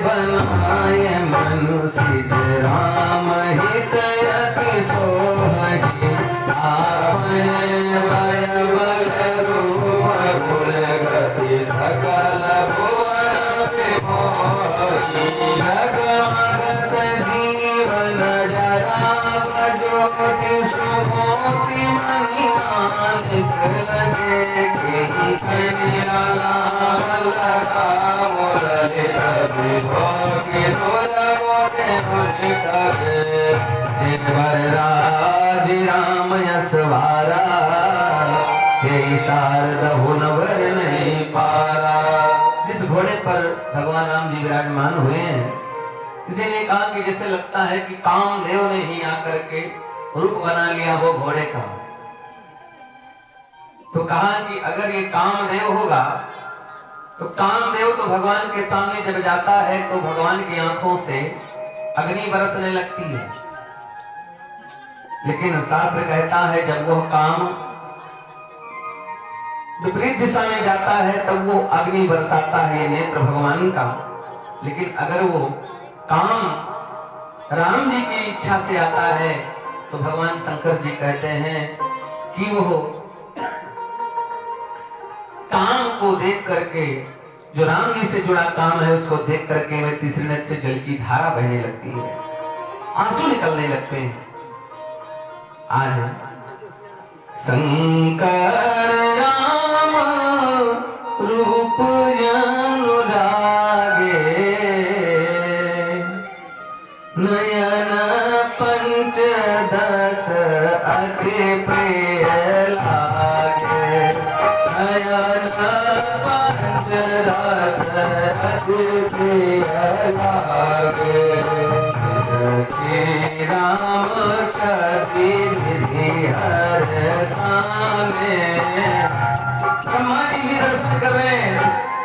बनाए मनुष्य राम हित अति सोहहि आपने भय बल रूप गुण गति सकल भुवन विमोहि जगमगत जीवन जरा ज्योति सुमोति मणि मानिक लगे किंकणी लगा मुरलित विभोगी सुरगोगे मुनि कहे जिनवर राज राम यशवारा हे शारद हुनवर नहीं पारा। जिस घोड़े पर भगवान राम जी विराजमान हुए हैं, किसी ने कहा कि जैसे लगता है कि कामदेव ने ही आकर के रूप बना लिया वो घोड़े का। तो कहा कि अगर ये कामदेव होगा तो कामदेव तो भगवान के सामने जब जाता है तो भगवान की आंखों से अग्नि बरसने लगती है, लेकिन शास्त्र कहता है जब वो काम विपरीत दिशा में जाता है तब वो अग्नि बरसाता है नेत्र भगवान का। लेकिन अगर वो काम राम जी की इच्छा से आता है तो भगवान शंकर जी कहते हैं कि वो काम को देख करके, जो राम जी से जुड़ा काम है उसको देख करके वे तीसरी नेत्र से जल की धारा बहने लगती है, आंसू निकलने लगते हैं। आज शंकर राम रूप अनुरागे नयन पंचदश अति प्रिय लागे नयन पंचदश अति प्रिय लागे राम छवि विधि हर सामे। ब्रह्मा जी भी दर्शन कर रहे हैं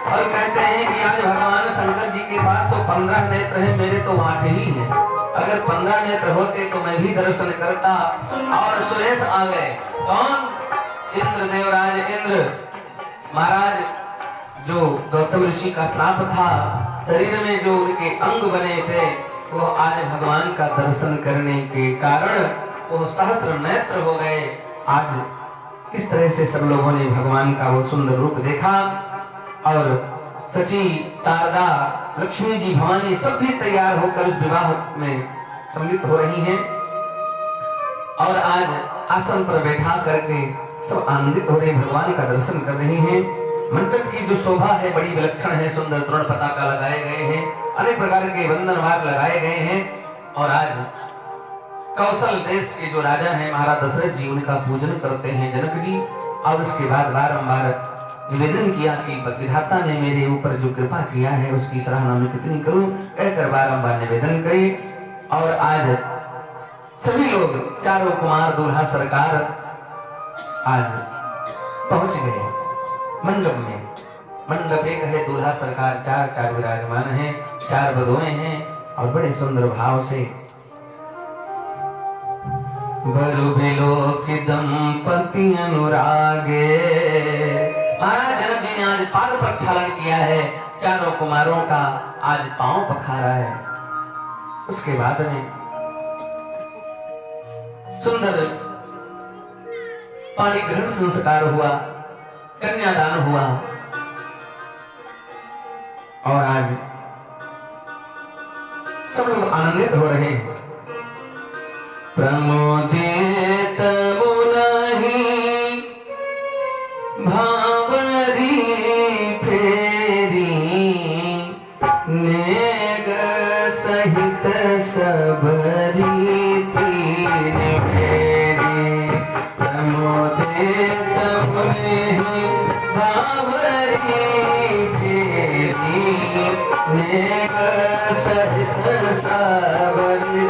और कहते हैं कि आज भगवान शंकर जी के पास तो 15 नेत्र हैं, मेरे तो 8 ही हैं। अगर 15 नेत्र होते तो मैं भी दर्शन करता। और सुरेश आ गए। कौन? इंद्र देवराज इंद्र महाराज, जो गौतम ऋषि का श्राप था, शरीर में जो उनके अंग बने थे, वो आज भगवान का दर्शन करने के कारण वो सहस्त्र नेत्र हो गए। आज इस तरह से सब लोगों ने भगवान का वो सुंदर रूप देखा और सची, शारदा, लक्ष्मी जी, भवानी सब भी तैयार होकर उस विवाह में सम्मिलित हो रही हैं और आज आसन पर बैठा करके सब आनंदित हो रहे भगवान का दर्शन कर रही हैं। मंडप की जो शोभा है बड़ी विलक्षण है, सुंदर तोरण पताका लगाए गए हैं, अनेक प्रकार के वंदनवार लगाए गए हैं और आज कौशल देश के जो राजा हैं महाराज दशरथ जी, उनका पूजन करते हैं जनक जी। और उसके बाद बारंबार निवेदन किया कि विधाता ने मेरे ऊपर जो कृपा किया है उसकी सराहना मैं कितनी करूं, कहकर बारंबार निवेदन करे। और आज सभी लोग, चारों कुमार दूल्हा सरकार आज पहुंच गए मंडप में। मंडप एक है, दूल्हा सरकार चार विराजमान हैं, 4 बधुएं हैं और बड़े सुंदर भाव से बरु बिलो की दंपति अनुरागे। महाराज जनक जी ने आज पाद प्रक्षालन किया है, चारों कुमारों का आज पांव पखारा है। उसके बाद में सुंदर पाणी ग्रहण संस्कार हुआ, कन्यादान हुआ और आज सब लोग आनंदित हो रहे हैं। प्रमोदित मुनि भावरी फेरी नेग सहित सबरी तीन फेरी। प्रमोदित मुनि भावरी फेरी नेग सहित सबरी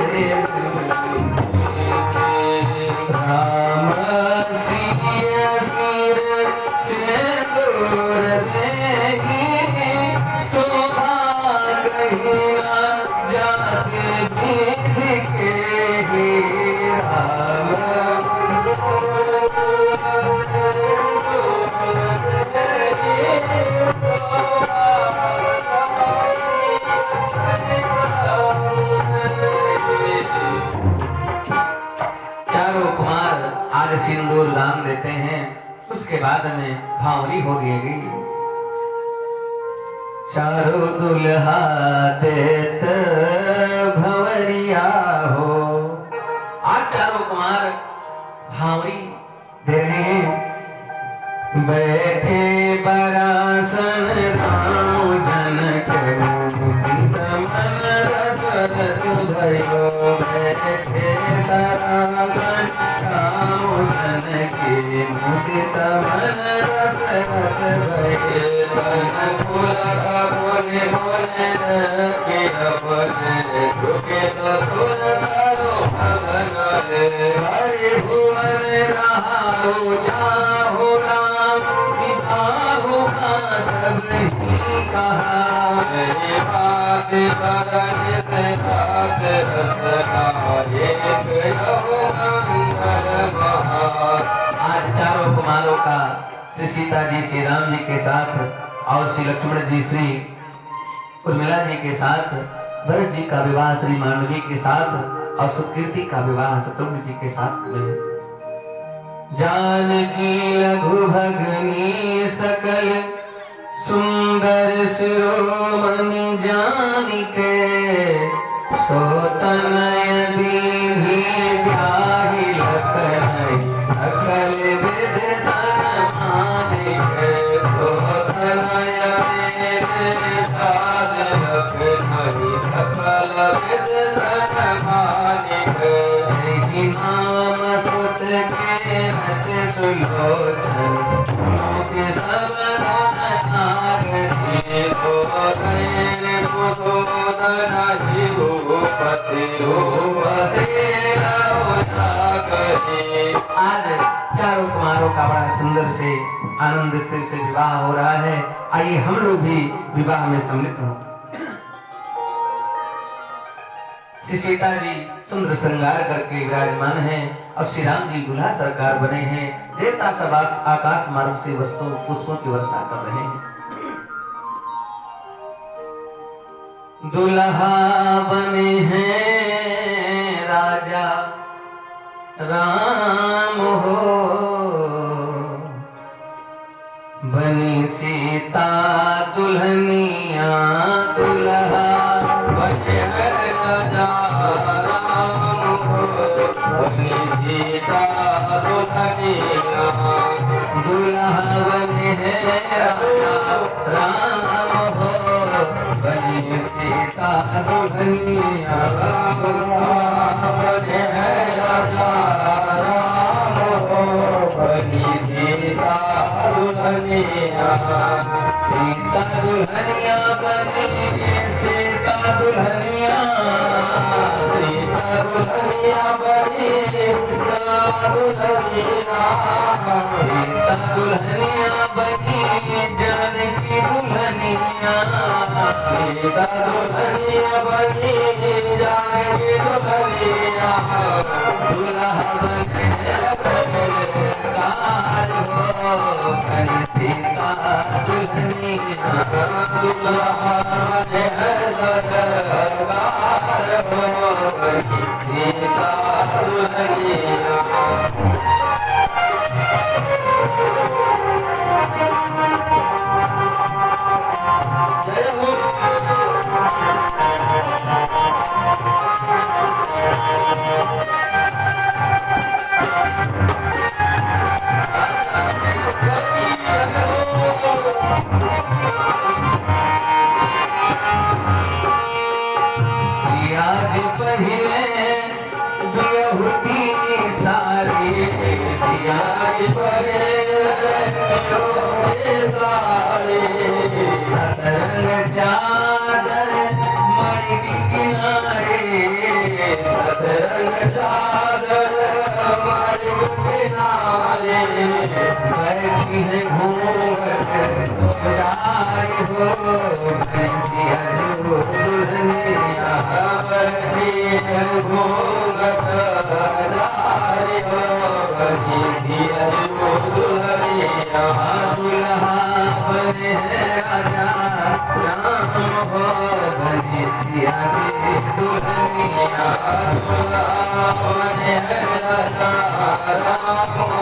राम सिय सिर सिंदूर देहि शोभा कहिना जाति विधि के राम सिंदूर देहि शोभा सिंदूर दान देते हैं। उसके बाद में भावरी हो गई। चारों दुल्हा देत भंवरिया हो। आज चारों कुमार भावरी दे रहे हैं। बैठे बरासन राम जनक मन रसरत भयो। बैठे सरासन राम जनकी मुदित मन रसरत भयो। तन फूल बोले बोले के अपने सुखित सुर करो भगन हरि भुवन रहाओ छाहो राम विभाहो का सब ही कहा। बात बदन से बात रसना एक मंगल महा। आज चारों कुमारों का श्री सीता जी श्री राम जी के साथ और श्री लक्ष्मण जी श्री उर्मिला जी के साथ, भरत जी का विवाह श्री मांडवी के साथ और सुकीर्ति का विवाह शत्रुघ्न जी के साथ में। जानकी लघु भगनी सकल सुंदर शिरोमणि जानिके। सोतनय दीन्ही ब्याही लखन सकल विध सनमानिके। सोतनय सकल विद सनमानिके। जय नाम सुत के रत सुलोचन के सब नागरी। सोरैन कुशोदन भूपति आज चारों कुमारों का बड़ा सुंदर से आनंदित से विवाह हो रहा है। आइए हम लोग भी विवाह में सम्मिलित हों। श्री सीता जी सुंदर श्रृंगार करके विराजमान हैं और श्री राम जी दूल्हा सरकार बने हैं। देवता सब आकाश मार्ग से वर्षों पुष्पों की वर्षा कर रहे हैं। दूल्हा बने हैं राजा राम हो। बनी सीता दुल्हनिया दूल्हा बने राजा राम हो। बनी सीता दुल्हनिया दूल्हा बने राजा राम हो। बनी सीता दुल्हनिया बने राजा राम हो। बनी सीता दुल्हनिया सीता दुल्हनिया बनी सीता दुल्हनिया। सीता दुल्हनिया बनी सीता दुल्हनिया। सीता दुल्हनिया बनी जानकी दुल्हनिया। सीता दुल्हनिया बनी जानकी दुल्हनिया। दूल्हा बने सरकार हो। बनी सीता दुल्हनिया दूल्हा बने सरकार हो। बनी सीता दुल्हनिया। सियाज पहले बिहुती सारी। सियाज पहले सारी। सतरंग चादर मणि किनारे। सतरंग चादर मणि किनारे। बैठी है घूंघट डारे हो। भैंसिया दुल्हनिया बैठी है घूंघट डारे हो। भैंसिया दुल्हनिया दूल्हा बने राजा राम हो। भैंसिया दुल्हनिया दूल्हा बने राजा राम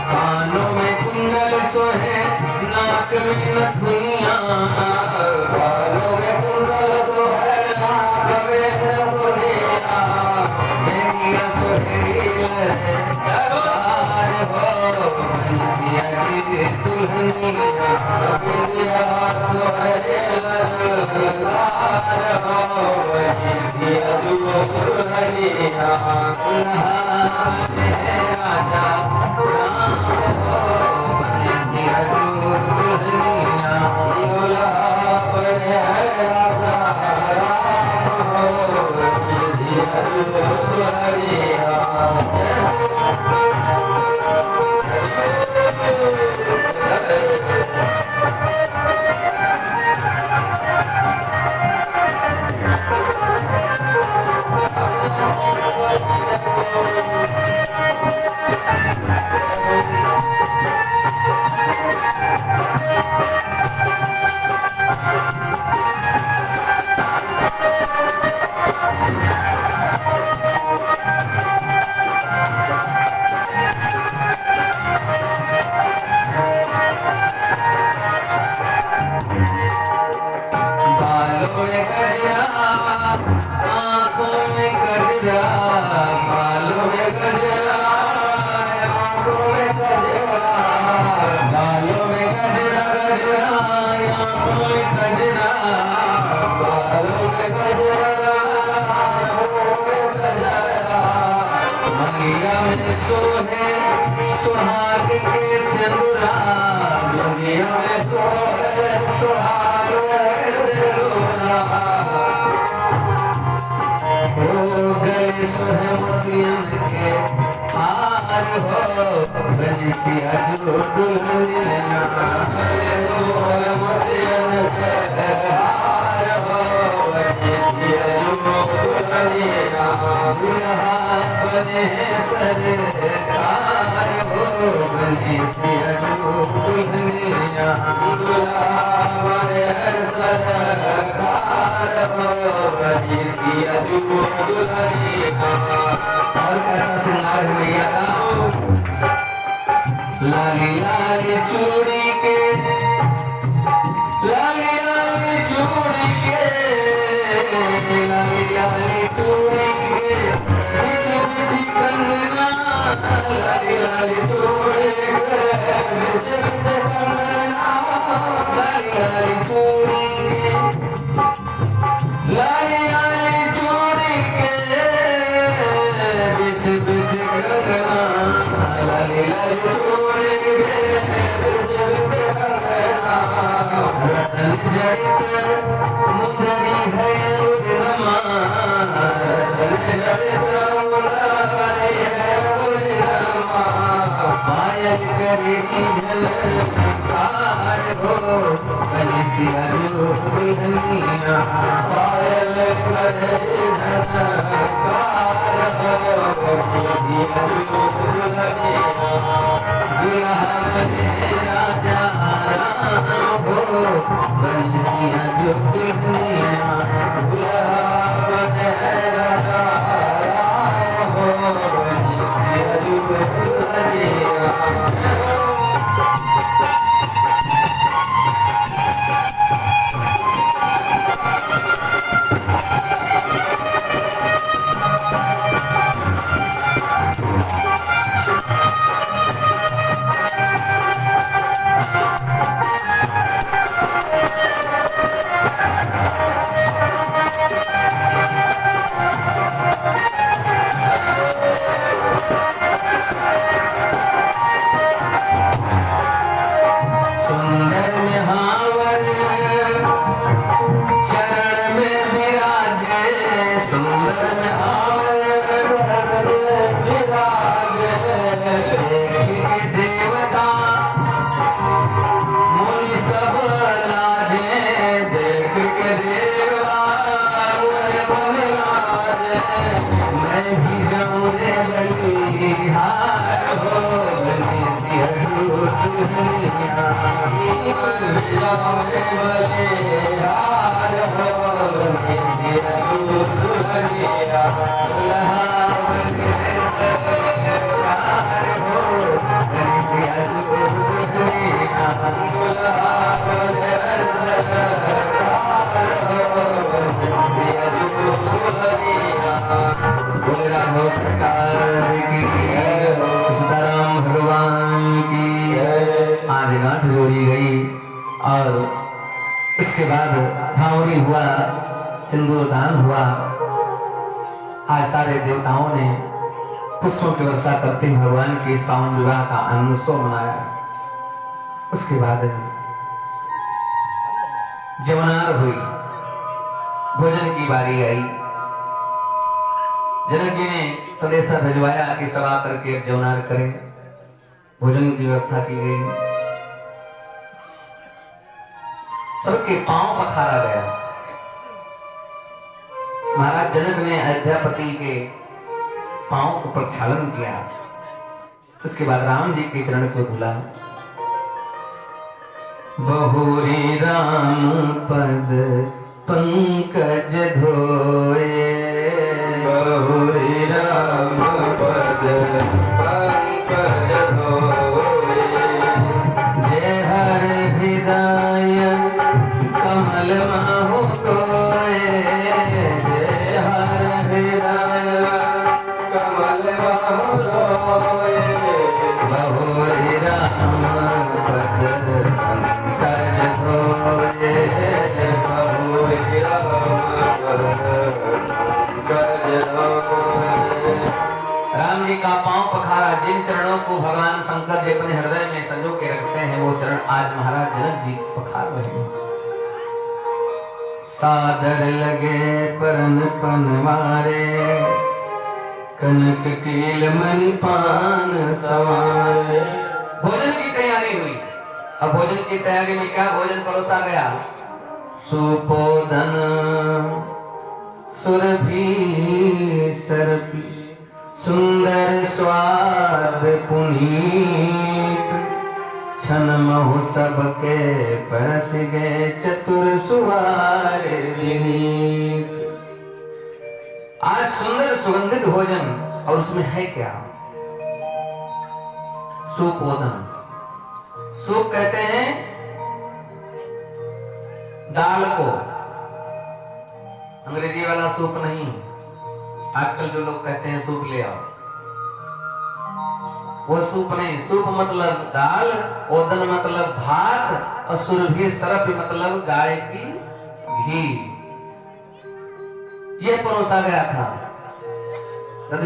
कानों में कुंडल सोहे नाक में नथुनिया, कानों में कुंडल सोहे नाक में नथुनिया, मेरिया सोहेल प्यार हो बंसिया जी दुल्हनिया, मेरिया सोहेल प्यार हो बंसिया दुल्हनिया, दुल्हा ने राजा राम हो बंसिया दुल्हनिया, दुल्हा बने राजा राम हो बंसिया दुल्हनिया। बालों में गजरा, आँखों में गजरा, बालों में गजरा, आँखों में गजरा, बालों में गजरा गजरा, आँखों में गजरा, बालों में गजरा, आँखों में गजरा, मंगिया में सोहे सुहाग के सिंदूरा, मंगिया में सोहे सुहाग के सिंदूरा, हो गए सोहे मोतियन के हार हो बंसिया जो दुल्हनिया, सोहे मोतियन के हार हो बंसिया जो दुल्हनिया, दुल्हा बने सरकार हो बंसिया जो दुल्हनिया, दुल्हा बने सरकार हो बंसिया जो दुल्हनिया। और कैसा श्रृंगार भैया का लाली लाली चूड़ी के, लाली लाली चूड़ी के, लाली लाली चूड़ी के, बिच बिच कंगना, लाली लाली चूड़ी के, बिच बिच कंगना, लाली लाली चूड़ी के, लाली लाली चूड़ी के, बिच बिच कंगना, लाली लाली चूड़ी के, बिच बिच कंगना, रतन जड़ित मुदरी है गुदनमा, रतन जड़ित मुदरी है गुदनमा, पायल करेगी झलकार हो बंसिया जो दुल्हनिया, पायल करेगी झलकार हो बंसिया जो दुल्हनिया, दुल्हा बने राजा राम हो बंसिया जो दुल्हनिया, दुल्हा बने राजा राम हो बंसिया जो दुल्हनिया। इसके बाद भावरी हुआ, सिंदूर दान हुआ। आज सारे देवताओं ने पुष्पों की वर्षा करते भगवान के इस पावन विवाह का आनंदोत्सव मनाया। उसके बाद जवनार हुई, भोजन की बारी आई। जनक जी ने संदेशा भिजवाया कि सभा करके जवनार करें। भोजन की व्यवस्था की गई। सबके पांव पखारा गया। महाराज जनक ने अयोध्यापति के पांव को प्रक्षालन किया। उसके बाद राम जी के चरण को धुला। बहुरी राम पद पंकज धोए, बहुरी राम पद पंकज धोए। जय हर हृदय कमल माहु कोए, जय हर हृदय कमल माहु कोए। बहुरी राम पद पंकज धोए, बहुरी राम पद पंकज धोए। राम जी का पांव पखारा। जिन चरणों को भगवान शंकर जी अपने हृदय में संजो के रखते हैं, वो चरण आज महाराज जनक जी पखार रहे हैं। सादर लगे परन पनवारे, कनक कील मणि पान सवारे। भोजन की तैयारी हुई। अब भोजन की तैयारी में क्या भोजन परोसा गया? सुपोदन सुरभि सरपी, सुंदर स्वाद पुनीत। छन महु सबके परस गए, चतुर सुवारे विनीत। आज सुंदर सुगंधित भोजन, और उसमें है क्या? सुपोदन। सूप कहते हैं दाल को, अंग्रेजी वाला सूप नहीं। आजकल जो लोग कहते हैं सूप ले आओ, वो सूप नहीं। सूप मतलब दाल, ओदन मतलब भात, और सुरभि सरप मतलब गाय की घी। यह परोसा गया था।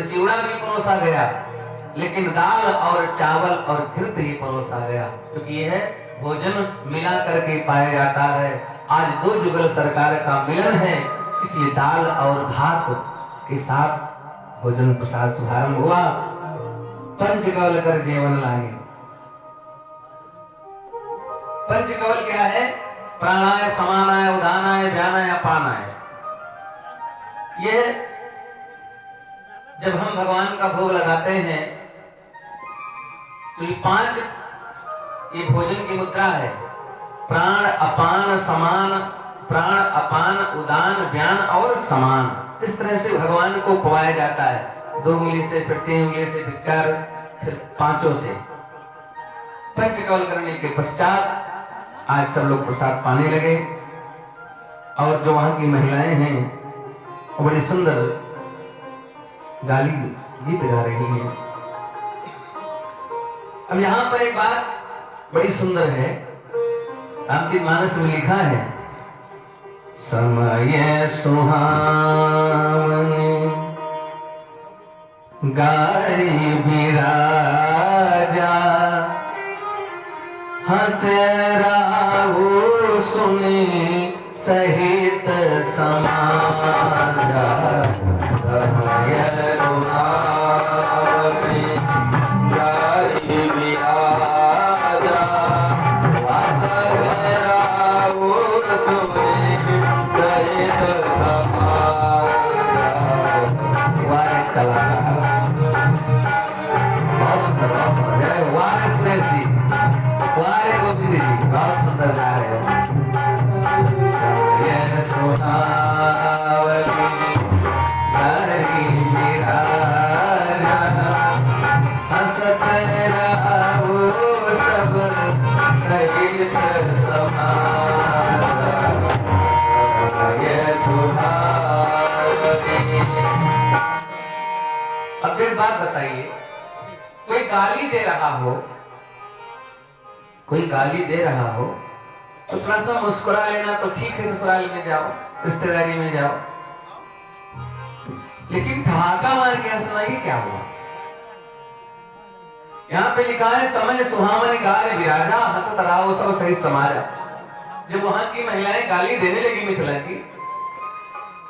चिवड़ा भी परोसा गया, लेकिन दाल और चावल और घृत ही परोसा गया, क्योंकि यह भोजन मिला करके पाया जाता है। आज दो जुगल सरकार का मिलन है, इसलिए दाल और भात के साथ भोजन प्रसाद शुभारंभ हुआ। पंचकवल कर जीवन लागे। पंचकवल क्या है? प्राणाय, समानाय, उदानाय, व्यानाय, अपानाय। यह जब हम भगवान का भोग लगाते हैं तो ये 5 ये भोजन की मुद्रा है। प्राण, अपान, समान, प्राण, अपान, उदान, व्यान और समान। इस तरह से भगवान को पवाया जाता है। 2 उंगली से, फिर 3 उंगली से, फिर 4, फिर 5 से। पंचकवल करने के पश्चात आज सब लोग प्रसाद पाने लगे, और जो वहां की महिलाएं हैं वो बड़ी सुंदर गाली गीत गा रही हैं। अब यहां पर एक बात बड़ी सुंदर है, रामचरितमानस में लिखा है, समय सुहावनी गारी बिराजा हंस राहु सुने सहित समाजा समय सुहावे गारी बिराजा हंस राहु सुने सहित समाजा। वाह कलाकार, बहुत सुंदर, बहुत सुंदर। वाह सुरेश जी, वाह गोविंद जी, बहुत सुंदर गा रहे हो। समय सुहावनी गारी बिराजा हंसत राहु सब सहित समाजा। समय सुहावनी। अब एक बात बताइए, कोई गाली दे रहा हो, कोई गाली दे रहा हो तो थोड़ा सा मुस्कुरा लेना तो ठीक है, ससुराल में जाओ, रिश्तेदारी में जाओ, लेकिन ठहाका मार के हंसना ये क्या हुआ? यहाँ पे लिखा है समय सुहावन गारी बिराजा हंसत राहु सब सहित समाजा। जब वहां की महिलाएं गाली देने लगी मिथिला की,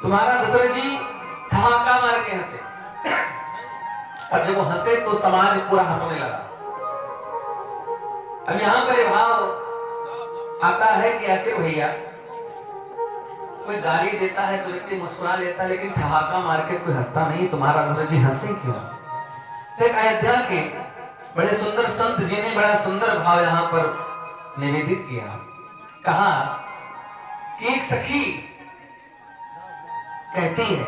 तुम्हारा दशरथ जी ठहाका मार के हंसे, और जब वो हंसे तो समाज पूरा हंसने लगा। अब यहां पर भाव आता है कि आखिर भैया कोई गाली देता है तो व्यक्ति मुस्कुरा लेता है, लेकिन ठहाका मार के कोई हंसता नहीं, तुम्हारा दशरथ जी हंसे क्यों? तो एक अयोध्या के बड़े सुंदर संत जी ने बड़ा सुंदर भाव यहां पर निवेदित किया। कहा कि एक सखी कहती है,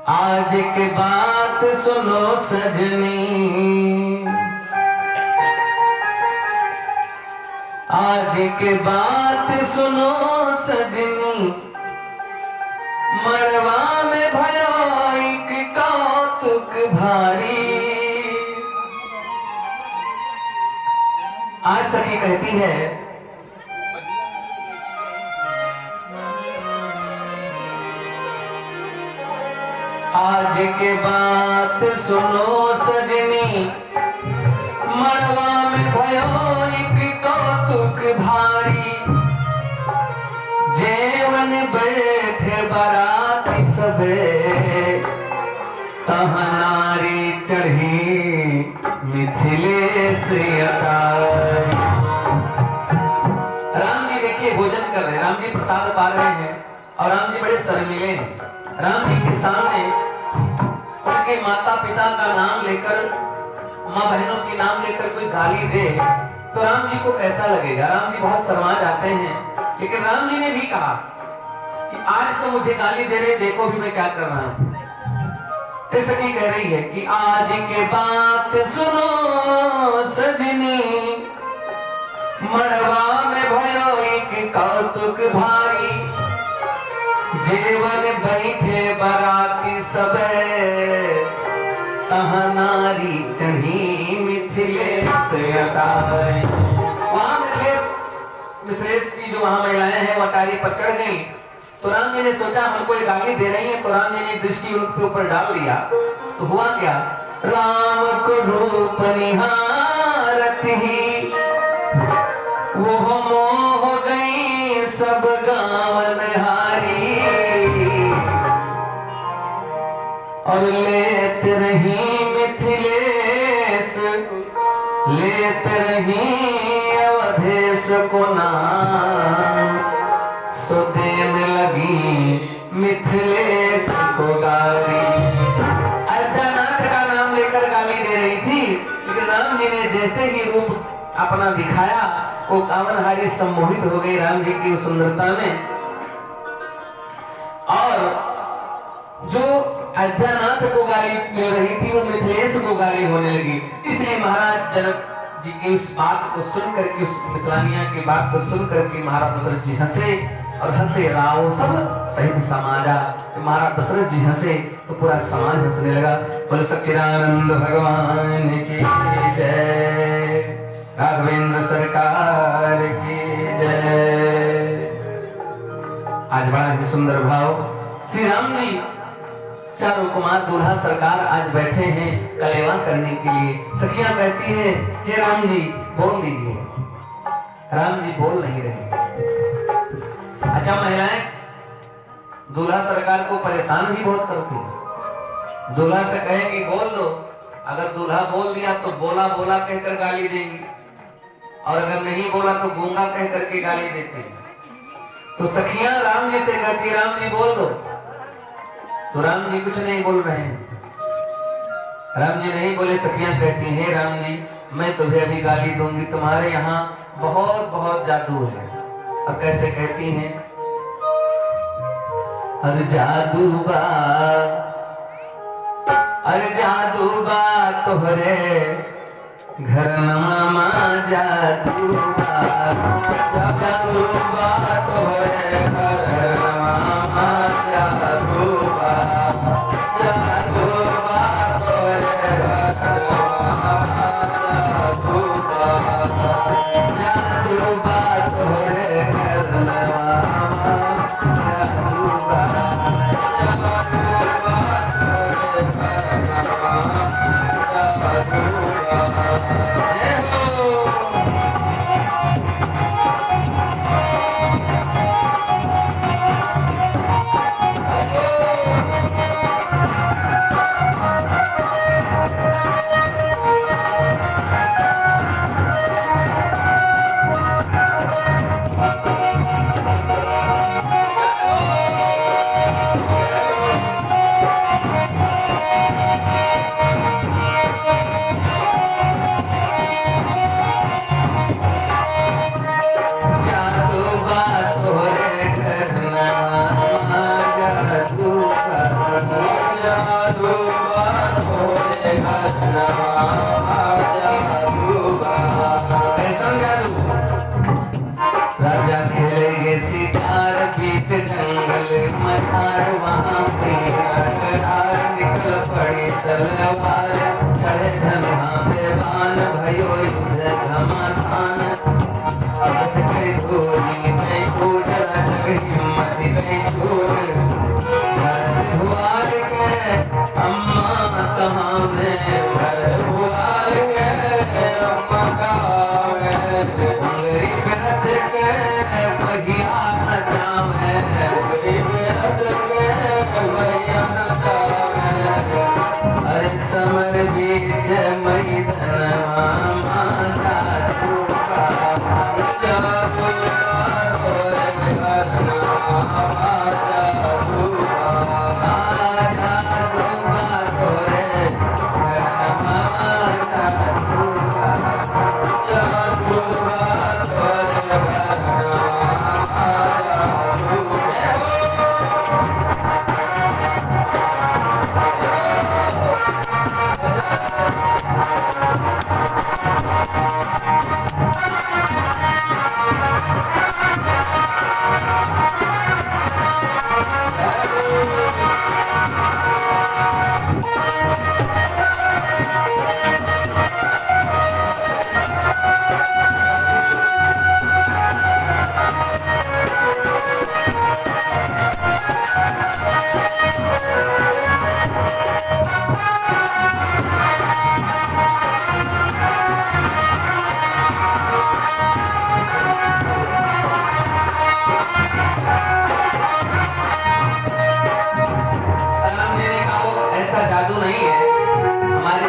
आज के बात सुनो सजनी, आज के बात सुनो सजनी, मड़वा में भयो एक कौतुक भारी। आज सखी कहती है, आज के बात सुनो सजनी, मड़वा में भयो एक कौतुक भारी। जेवन बैठे बराती सबे, तहाँ नारी चढ़ी मिथिलेश अटारी। राम जी देखिए भोजन कर रहे हैं, राम जी प्रसाद पा रहे हैं, और राम जी बड़े शर्मीले हैं। राम जी के सामने उनके माता पिता का नाम लेकर, माँ बहनों के नाम लेकर कोई गाली दे तो राम जी को कैसा लगेगा? राम जी बहुत शर्मा जाते हैं, लेकिन राम जी ने भी कहा कि आज तो मुझे गाली दे रहे, देखो भी मैं क्या कर रहा हूं। तो सखी कह रही है कि आज के बात सुनो सजनी, मड़वा में भयो एक कौतुक भारी। जेवन बैठे बराती सबे, तहाँ नारी चढ़ी मिथिलेश अटारी। वहां मिथिलेश की जो वहां महिलाएं हैं वो अटारी पर चढ़ गई। तो राम जी ने सोचा हमको ये गाली दे रही है, तो राम जी ने दृष्टि उनके ऊपर डाल दिया। तो हुआ क्या? राम को रूप निहारत ही वो मोह गई सब गावन हारी। और लेत रही मिथिलेश, लेत रही अवधेश को नाम, सो देने लगी मिथिलेश को गाली। अयोध्यानाथ का नाम लेकर गाली दे रही थी, लेकिन राम जी ने जैसे ही रूप अपना दिखाया, वो कामनहारी सम्मोहित हो गई राम जी की सुंदरता में। और जो अयोध्यानाथ को गाली मिल रही थी वो मिथिलेश को गाली होने लगी। इसलिए महाराज जनक जी की उस बात को सुन करके, उस मिथिलानिया की बात को सुन करके महाराज दशरथ जी हंसे, और हंसे राव सब सहित समाजा। महाराज दशरथ जी हंसे तो पूरा समाज हंसने लगा। बोल सच्चिदानंद भगवान की जय, राघवेंद्र सरकार की जय। आज बड़ा ही सुंदर भाव श्री राम जी चारों कुमार दूल्हा सरकार आज बैठे हैं कलेवा करने के लिए। सखियां कहती हैं हे राम जी बोल दीजिए। राम जी बोल नहीं रहे। अच्छा, महिलाएं दूल्हा सरकार को परेशान भी बहुत करती है। दूल्हा से कहेंगी बोल दो, अगर दूल्हा बोल दिया तो बोला बोला कहकर गाली देंगी, और अगर नहीं बोला तो गूंगा कहकर के गाली देती है। तो सखियां राम जी से कहती राम जी बोल दो, तो राम जी कुछ नहीं बोल रहे हैं। राम जी नहीं बोले। सखियां कहती हैं राम जी मैं तुम्हें अभी गाली दूंगी, तुम्हारे यहाँ बहुत बहुत जादू है। अब कैसे कहती हैं, अरे जादू बा तोहरे घर मामा जादू बा तोहरे घर मामा जादू बा तोहरे घर मामा जादू बा तोहरे घर मामा जादू बा। राजा खेलेंगे सितार बीच जंगल मझार, वहाँ पे निकल पड़ी तलवार, चढ़े धनुहा पे बाण भयो युद्ध घमासान। अब गई धोरी नहीं फूट जग हिम्मत गई छूट, भरत भुआल के अम्मा कहाँ में, भरत भुआल के अम्मा कहाँ में, अंगरी रथ के पहिया न जामे, रथ के पहिया न जामे। अरे समर बीच मैदान मामा जादू बा जादू तोरे घर मामा जादू बा जादू बा तोरे घर मामा जादू बा जादू बा तोरे घर मामा जादू बा।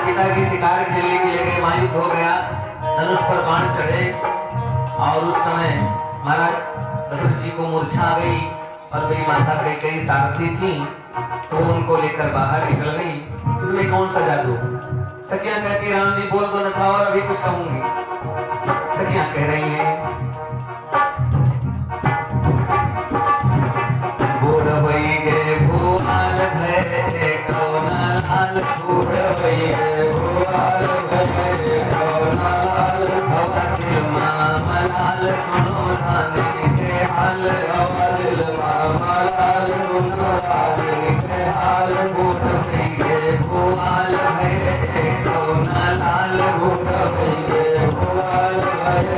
पिताजी शिकार खेलने के लिए गए, वहां युद्ध हो गया, धनुष पर बाण चढ़े और उस समय महाराज दशरथ जी को मूर्छा आ गई और मेरी माता कई सारथी थी तो उनको लेकर बाहर निकल गई। इसमें कौन सा जादू? सखियां कहती राम जी बोल दो न था और अभी कुछ कहूंगी। सखियां कह रही हैं बूढ़ गे भूआल भय कौना लाल, बूढ़ गे भूआल भय कौना लाल, हवा दिल मामा लाल सुनो रानी के हाल, हवा दिल मामा लाल सुनो रानी के हाल। बूढ़ गे भूआल भय कौना लाल, बूढ़ गे भूआल भय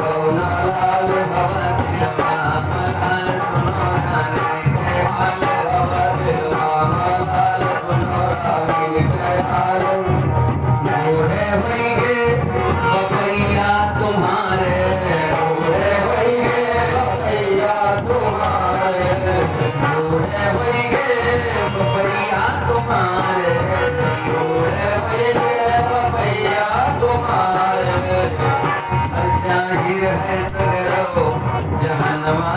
कौना लाल, हवा दिल मामा लाल सुनो रानी के हाल, हवा दिल मामा लाल बूढ़े होइगे पपैया तुम्हारे, बूढ़े होइगे पपैया तुम्हारे, बूढ़े होइगे पपैया तुम्हारे, बूढ़े होइगे पपैया तुम्हारे। जाहिर है सगरो जहन्नमा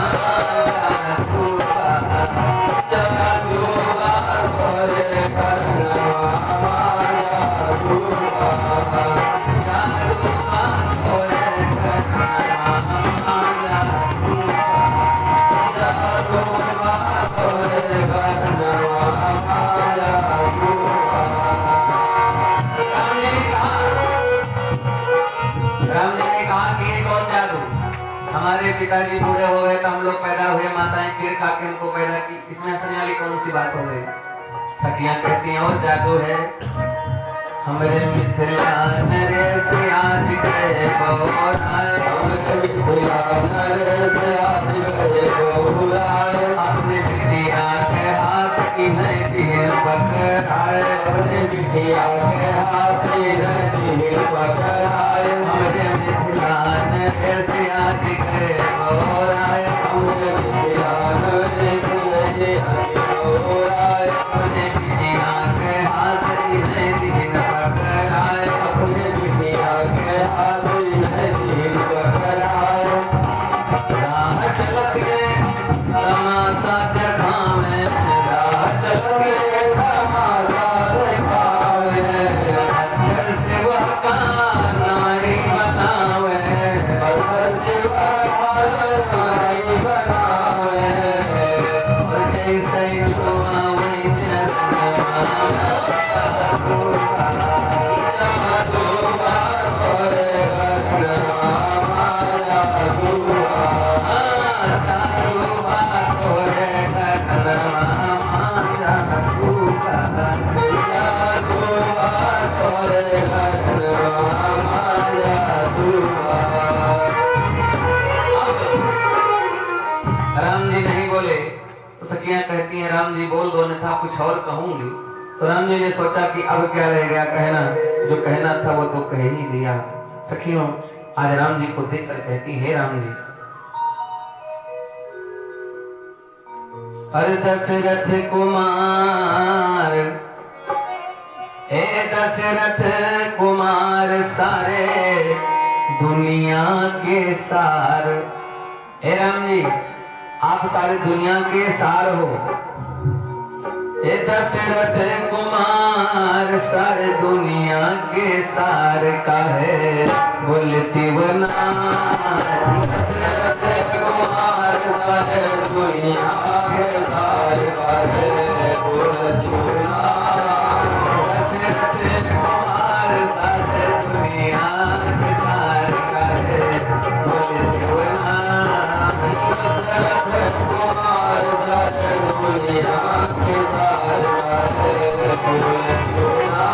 हमारे पिताजी बूढ़े हो गए तो हम लोग पैदा हुए, माताएं खीर खा के हमको पैदा की, इसमें हंसने वाली कौन सी बात हो गई? सखियां कहती हैं और जादू है। हमरे मिथिला नरेश आज गए बहुराए, हमरे मिथिला नरेश आज गए बहुराए, अपने बिटिया के हाथ की नहीं तीन पकड़ाए, अपने बिटिया के हाथ की नहीं तीन पकड़ाए। हमरे मिथिला नरेश आज गए बहुराए, हमरे मिथिला नरेश आज बहुराए, अपने बिटिया के हाथ की नहीं तीन पकड़ाए, अपने बिटिया के हाथ की नहीं तीन पकड़ाए। राह चलत गए तमाशा दिखावे, राह चलत गए तमाशा दिखावे, पत्थर से वह का नारी बनावे, पत्थर से वह नारी बनावे, और जैसे छुआवे चरणवा राम जी नहीं बोले तो सखियां कहती हैं राम जी बोल दो अन्यथा कुछ और कहूंगी। तो राम जी ने सोचा कि अब क्या रह गया कहना, जो कहना था वो तो कह ही दिया। सखियों आज राम जी को देखकर कहती है राम जी, अरे दशरथ कुमार, हे दशरथ कुमार सारे दुनिया के सार। हे राम जी आप सारी दुनिया के सार हो। हे दशरथ कुमार सारे दुनिया के सार का है बोलती बना। दशरथ कुमार सारे दुनिया के सार का है बोलती बना। दशरथ कुमार सारे दुनिया के सार का है बोलती बना। दशरथ कुमार सारे दुनिया के सार का है बोलती बना।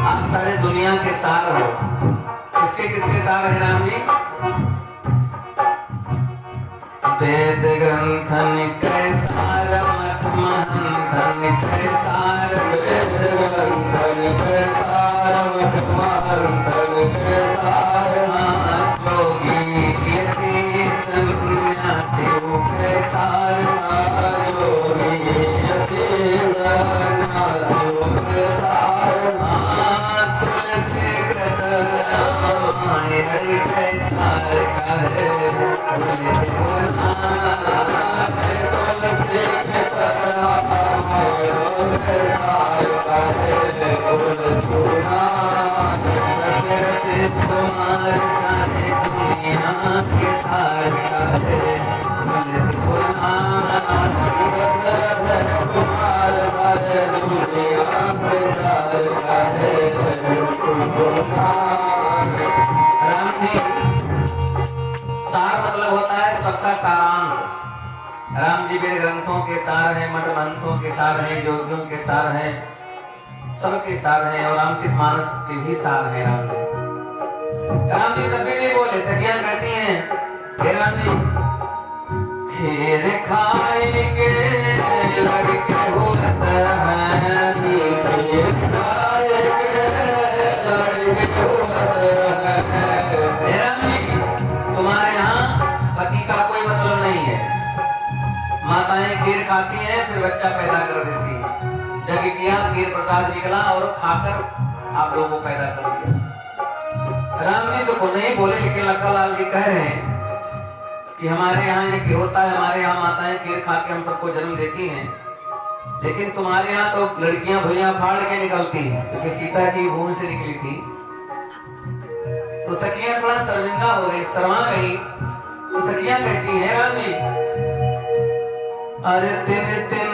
आप सारे दुनिया के सार हो। किसके किसके सार है राम जी? वेद ग्रंथन के सार, मठ महंथन के सार, वेद ग्रंथन के सार, मठ महंथन के सार, जोगी यति सन्यासी के सार, जोगी यति सन्यासी के सार, तुलसी कृत रामायण के सार का है तुलसी कृत रामायण के सार का है दशरथ कुमार सारे दुनिया के सार का है दशरथ कुमार सारे दुनिया के सार का है। राम जी सार मतलब होता है सबका सारांश। राम जी वेद ग्रंथों के सार हैं, मठ मंथों के सार हैं, योगियों के सार हैं, सबके सार हैं और रामचरितमानस के भी सार हैं। राम जी कभी नहीं बोले। सखियां कहती हैं हे राम जी खीर खाए के लग के होत बच्चा पैदा कर देती है। जग किया, खीर प्रसाद निकला और खाकर आप लोगों को पैदा कर दिया। राम जी तो को नहीं बोले, लेकिन लखनलाल जी कह रहे हैं कि हमारे यहाँ ये होता है, हमारे यहाँ माताएं खीर खा के हम सबको जन्म देती हैं, लेकिन तुम्हारे यहाँ तो लड़कियां भुइयां फाड़ के निकलती हैं, क्योंकि सीता जी भूमि से निकली थी। तो सखियां थोड़ा शर्मिंदा हो गई, शर्मा गई। तो सखियां कहती हैं राम जी, अरे तिन तिन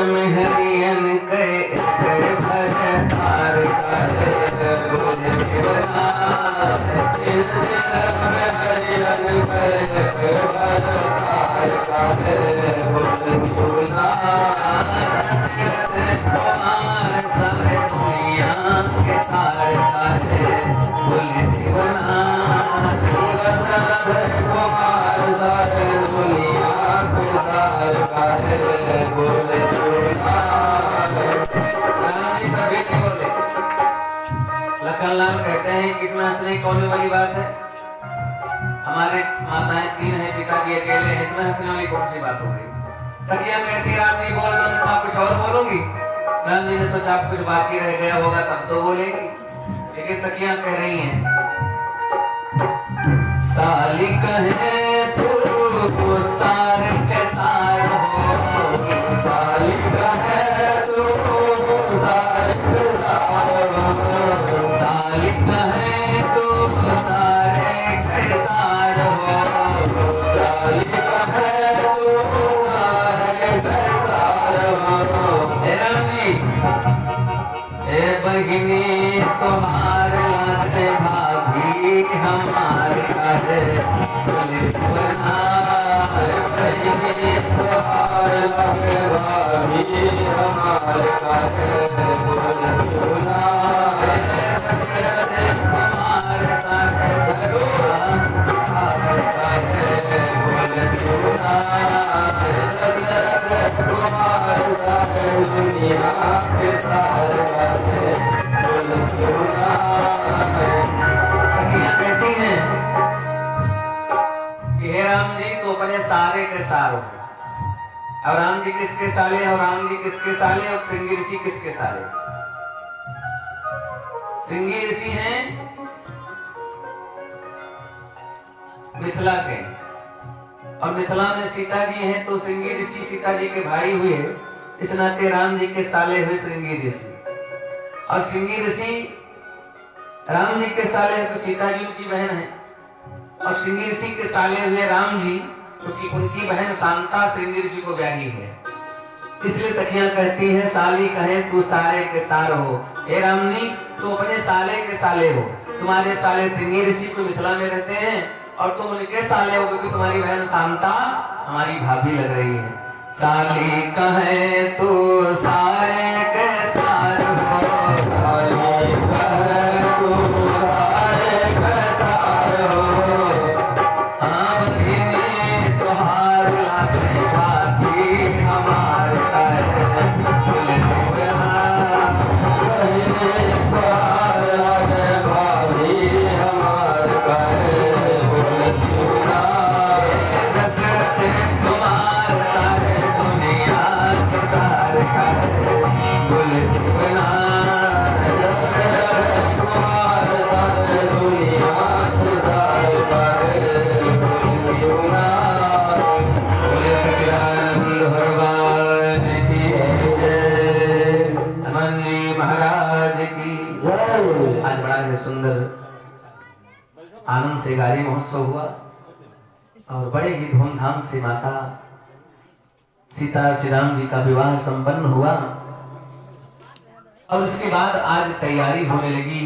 मेहरियन के भर थार करे बोले देवना, तिन तिन मेहरियन के भर थार करे बोले देवना, दशरथ कुमार सारे दुनिया के सारे करे बोले देवना, दशरथ कुमार सारे दुनिया के सारे करे बोले देवना। राम जी कभी नहीं बोले। लखनलाल कहते हैं कि इसमें हंसने कौन वाली बात है, हमारे माताएं तीन हैं, पिताजी अकेले हैं, इसमें हंसने वाली कौन सी बात हो गई। सखियां कहती राम जी बोल दो, नहीं कुछ और बोलोगी। राम जी ने सोचा कुछ बाकी रह गया होगा तब तो बोलेगी, लेकिन सखियां कह रही हैं, साली कहे तू सार के सार हो, साली कहे तू सार के सार हो, साली कहे तू सारे के सार हो, साली कहे तू सारे के सार हो। राम जी ए बहिनी तुम्हार लागे भाभी हमारे काहे बोले देवना, बहिनी तुम्हार लागे भाभी हमारे काहे बोले देवना, दशरथ कुमार सारे दुनिया सारे काहे बोले देवना, दशरथ कुमार सारे दुनिया के सारे काहे बोले देवना। सखियां कहती हैं कि हे राम जी तो अपने सारे के सार हो। अब राम जी किसके साले हैं, और राम जी किसके साले, और श्रृंगी ऋषि किसके साले। श्रृंगी ऋषि हैं मिथिला के, और मिथिला में सीता जी हैं, तो श्रृंगी ऋषि सीता जी के भाई हुए, इस नाते राम जी के साले हुए श्रृंगी ऋषि। और श्रृंगी ऋषि राम जी के साले हैं तो सीता जी उनकी बहन है, और श्रृंगी ऋषि के साले हुए राम जी, क्योंकि उनकी बहन शांता श्रृंगी ऋषि को ब्याही है। इसलिए सखियां कहती हैं साली कहे तू सारे के सार हो। हे राम जी तुम अपने साले के साले हो, तुम्हारे साले श्रृंगी ऋषि को मिथिला में रहते हैं, और तुम उनके साले हो क्योंकि तुम्हारी बहन शांता हमारी भाभी लग रही है। साली कहे तू सारे के सार हो, साली कहे तू सारे के सार हो, हाँ बहिनी तुहार लागे भाभी हमारे काहे बोले देवना, बहिनी तुहार लागे भाभी हमारे काहे बोले देवना, दशरथ कुमार सारे दुनिया के सारे काहे बोले देवना, दशरथ कुमार सारे दुनिया के सारे काहे बोले देवना। बोले सच्चिदानंद भगवान की जय, हनुमान जी महाराज की जय। आज बड़ा ही सुंदर आनंद से गाड़ी महोत्सव हुआ, और बड़े ही धूमधाम से माता सीता श्री राम जी का विवाह संपन्न हुआ। और उसके बाद आज तैयारी होने लगी,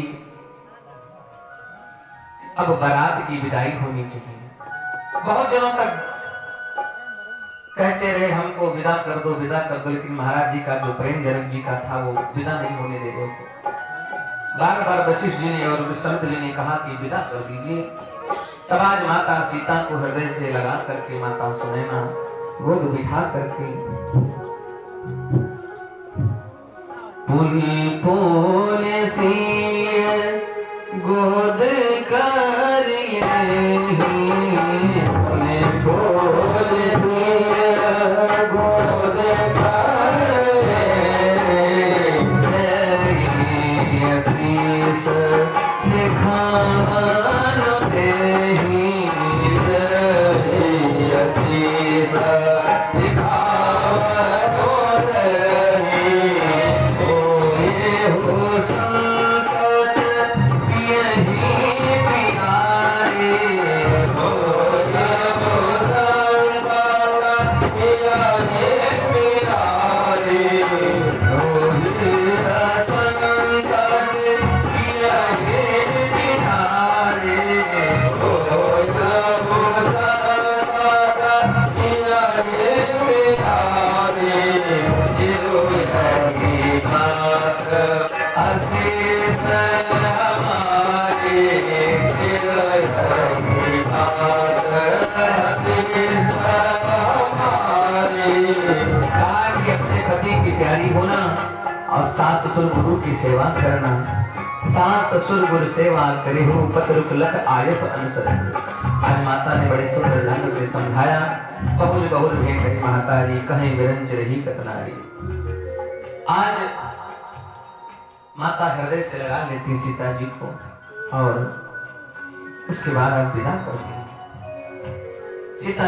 अब बारात की विदाई होनी चाहिए। बहुत दिनों तक कहते रहे हमको विदा कर दो विदा कर दो, लेकिन महाराज जी का जो प्रेम जनक जी का था वो विदा नहीं होने दे रहे थे। बार बार वशिष्ठ जी ने और विश्वनाथ जी ने कहा कि विदा कर दीजिए। तब आज माता सीता को हृदय से लगा करके माता सुनैना गोद बिठा करके पुनी पुने सी गोद करिए पुने पुने सी गोद करिए और सास ससुर गुरु की सेवा करना। सास ससुर गुरु सेवा करे हो पतरुक लख आयस अनुसरण। आज माता ने बड़े सुंदर ढंग से समझाया। बहुल बहुल भेंट कही महतारी कहीं विरंज रही कतनारी। आज माता हृदय से लगा लेती सीता जी को और उसके बाद आप विदा करती। सीता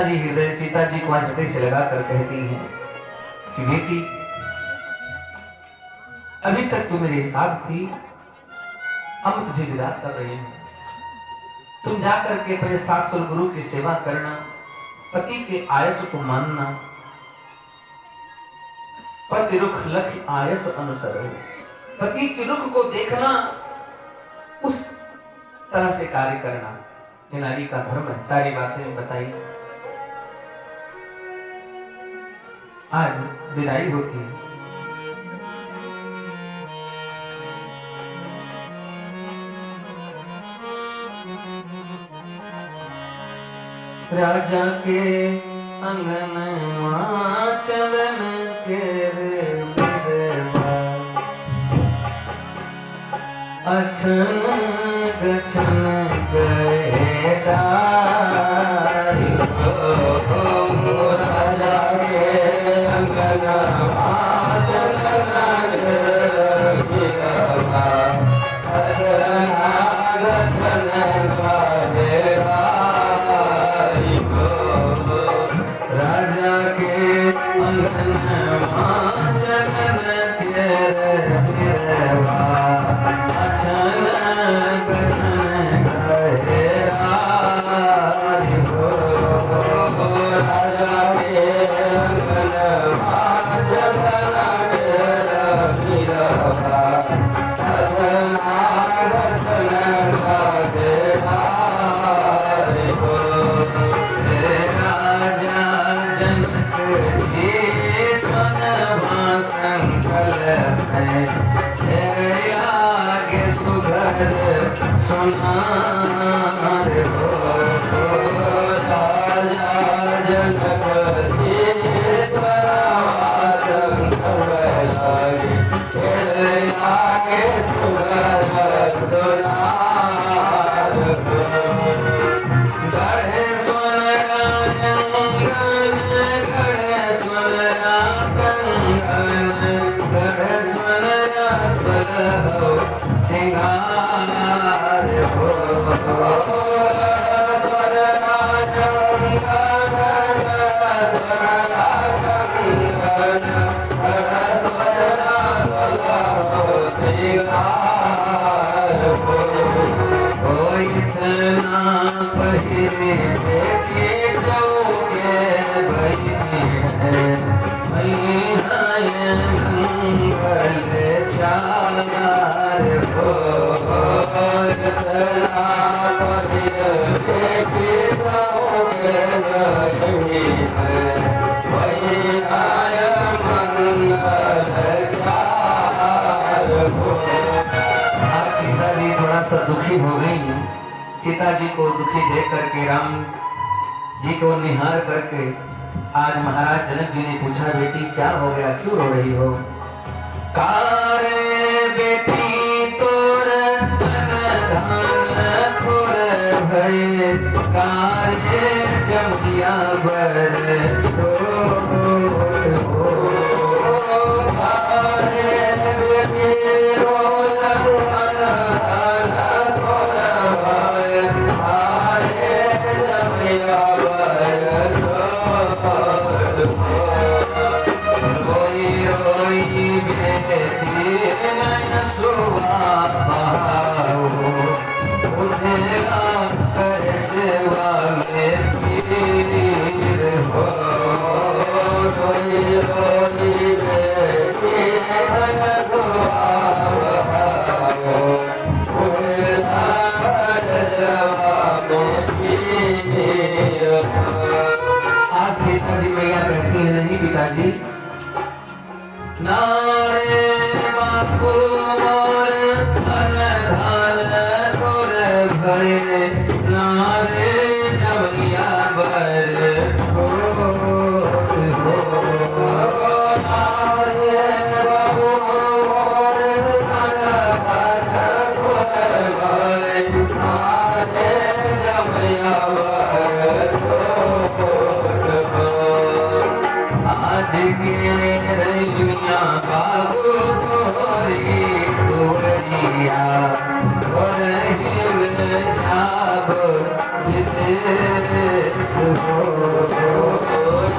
जी को आज हृदय से लगा कर कहती हैं कि बेटी अभी तक तू मेरे साथ थी, अब मैं तुझे विदा कर रही हूं। तुम जाकर के अपने सास और गुरु की सेवा करना, पति के आयस को मानना। पति रुख लख आयस अनुसरण। पति के रुख को देखना, उस तरह से कार्य करना ये नारी का धर्म है। सारी बातें बताई। आज विदाई होती है। राजा के अंगन चलन के अछन गछन गए डारी हो। राजा के अंगन चलन सीता जी को दुखी देख करके राम जी को निहार करके आज महाराज जनक जी ने पूछा, बेटी क्या हो गया, क्यों रो रही हो? कारे बेटी तोर धन थोर भय, कारे जमुनिया बर छोड़ हो। कारे बेटी रोई रोई बेटी सीता जी मैया कहती है नहीं पिताजी, नारे बापू मोर धन धन तोर भरे, नारे जमैया बर छोट हो, नारे बापू मोर धन धन तोर भरे, नारे जमैया बर छोट हो। आज के रैया बाबू तोरी तोरिया और हिल जाब विदेश हो।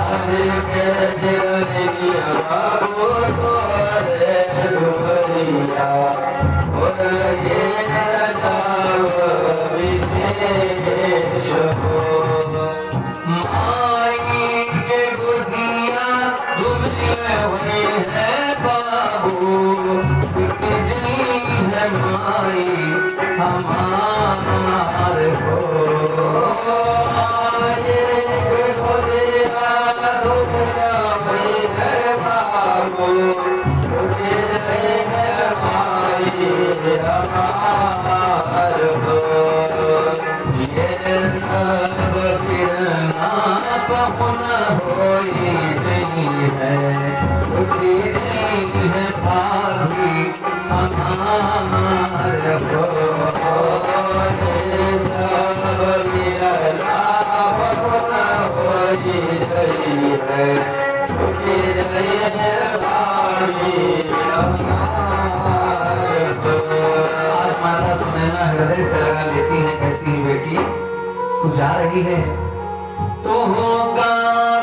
आज के रैया बाबू तोरे तोरिया और हिल जाब विदेश हो। माई के गोदिया डूबे हुए हैं बाबू, बिजली है माई हमार हो। माई के गोदिया डूबे हुए हैं बाबू, बिजली है माई हमार हो। ये सब बिरना पहुना होई नहीं है, सुखी नहीं है भाभी हमार हो। ये सब बिरना पहुना होई नहीं है, सुखी नहीं है भाभी हमार हो। आज माता सुनैना हृदय से लगा लेती है, कहती है बेटी तू जा रही है तो होगा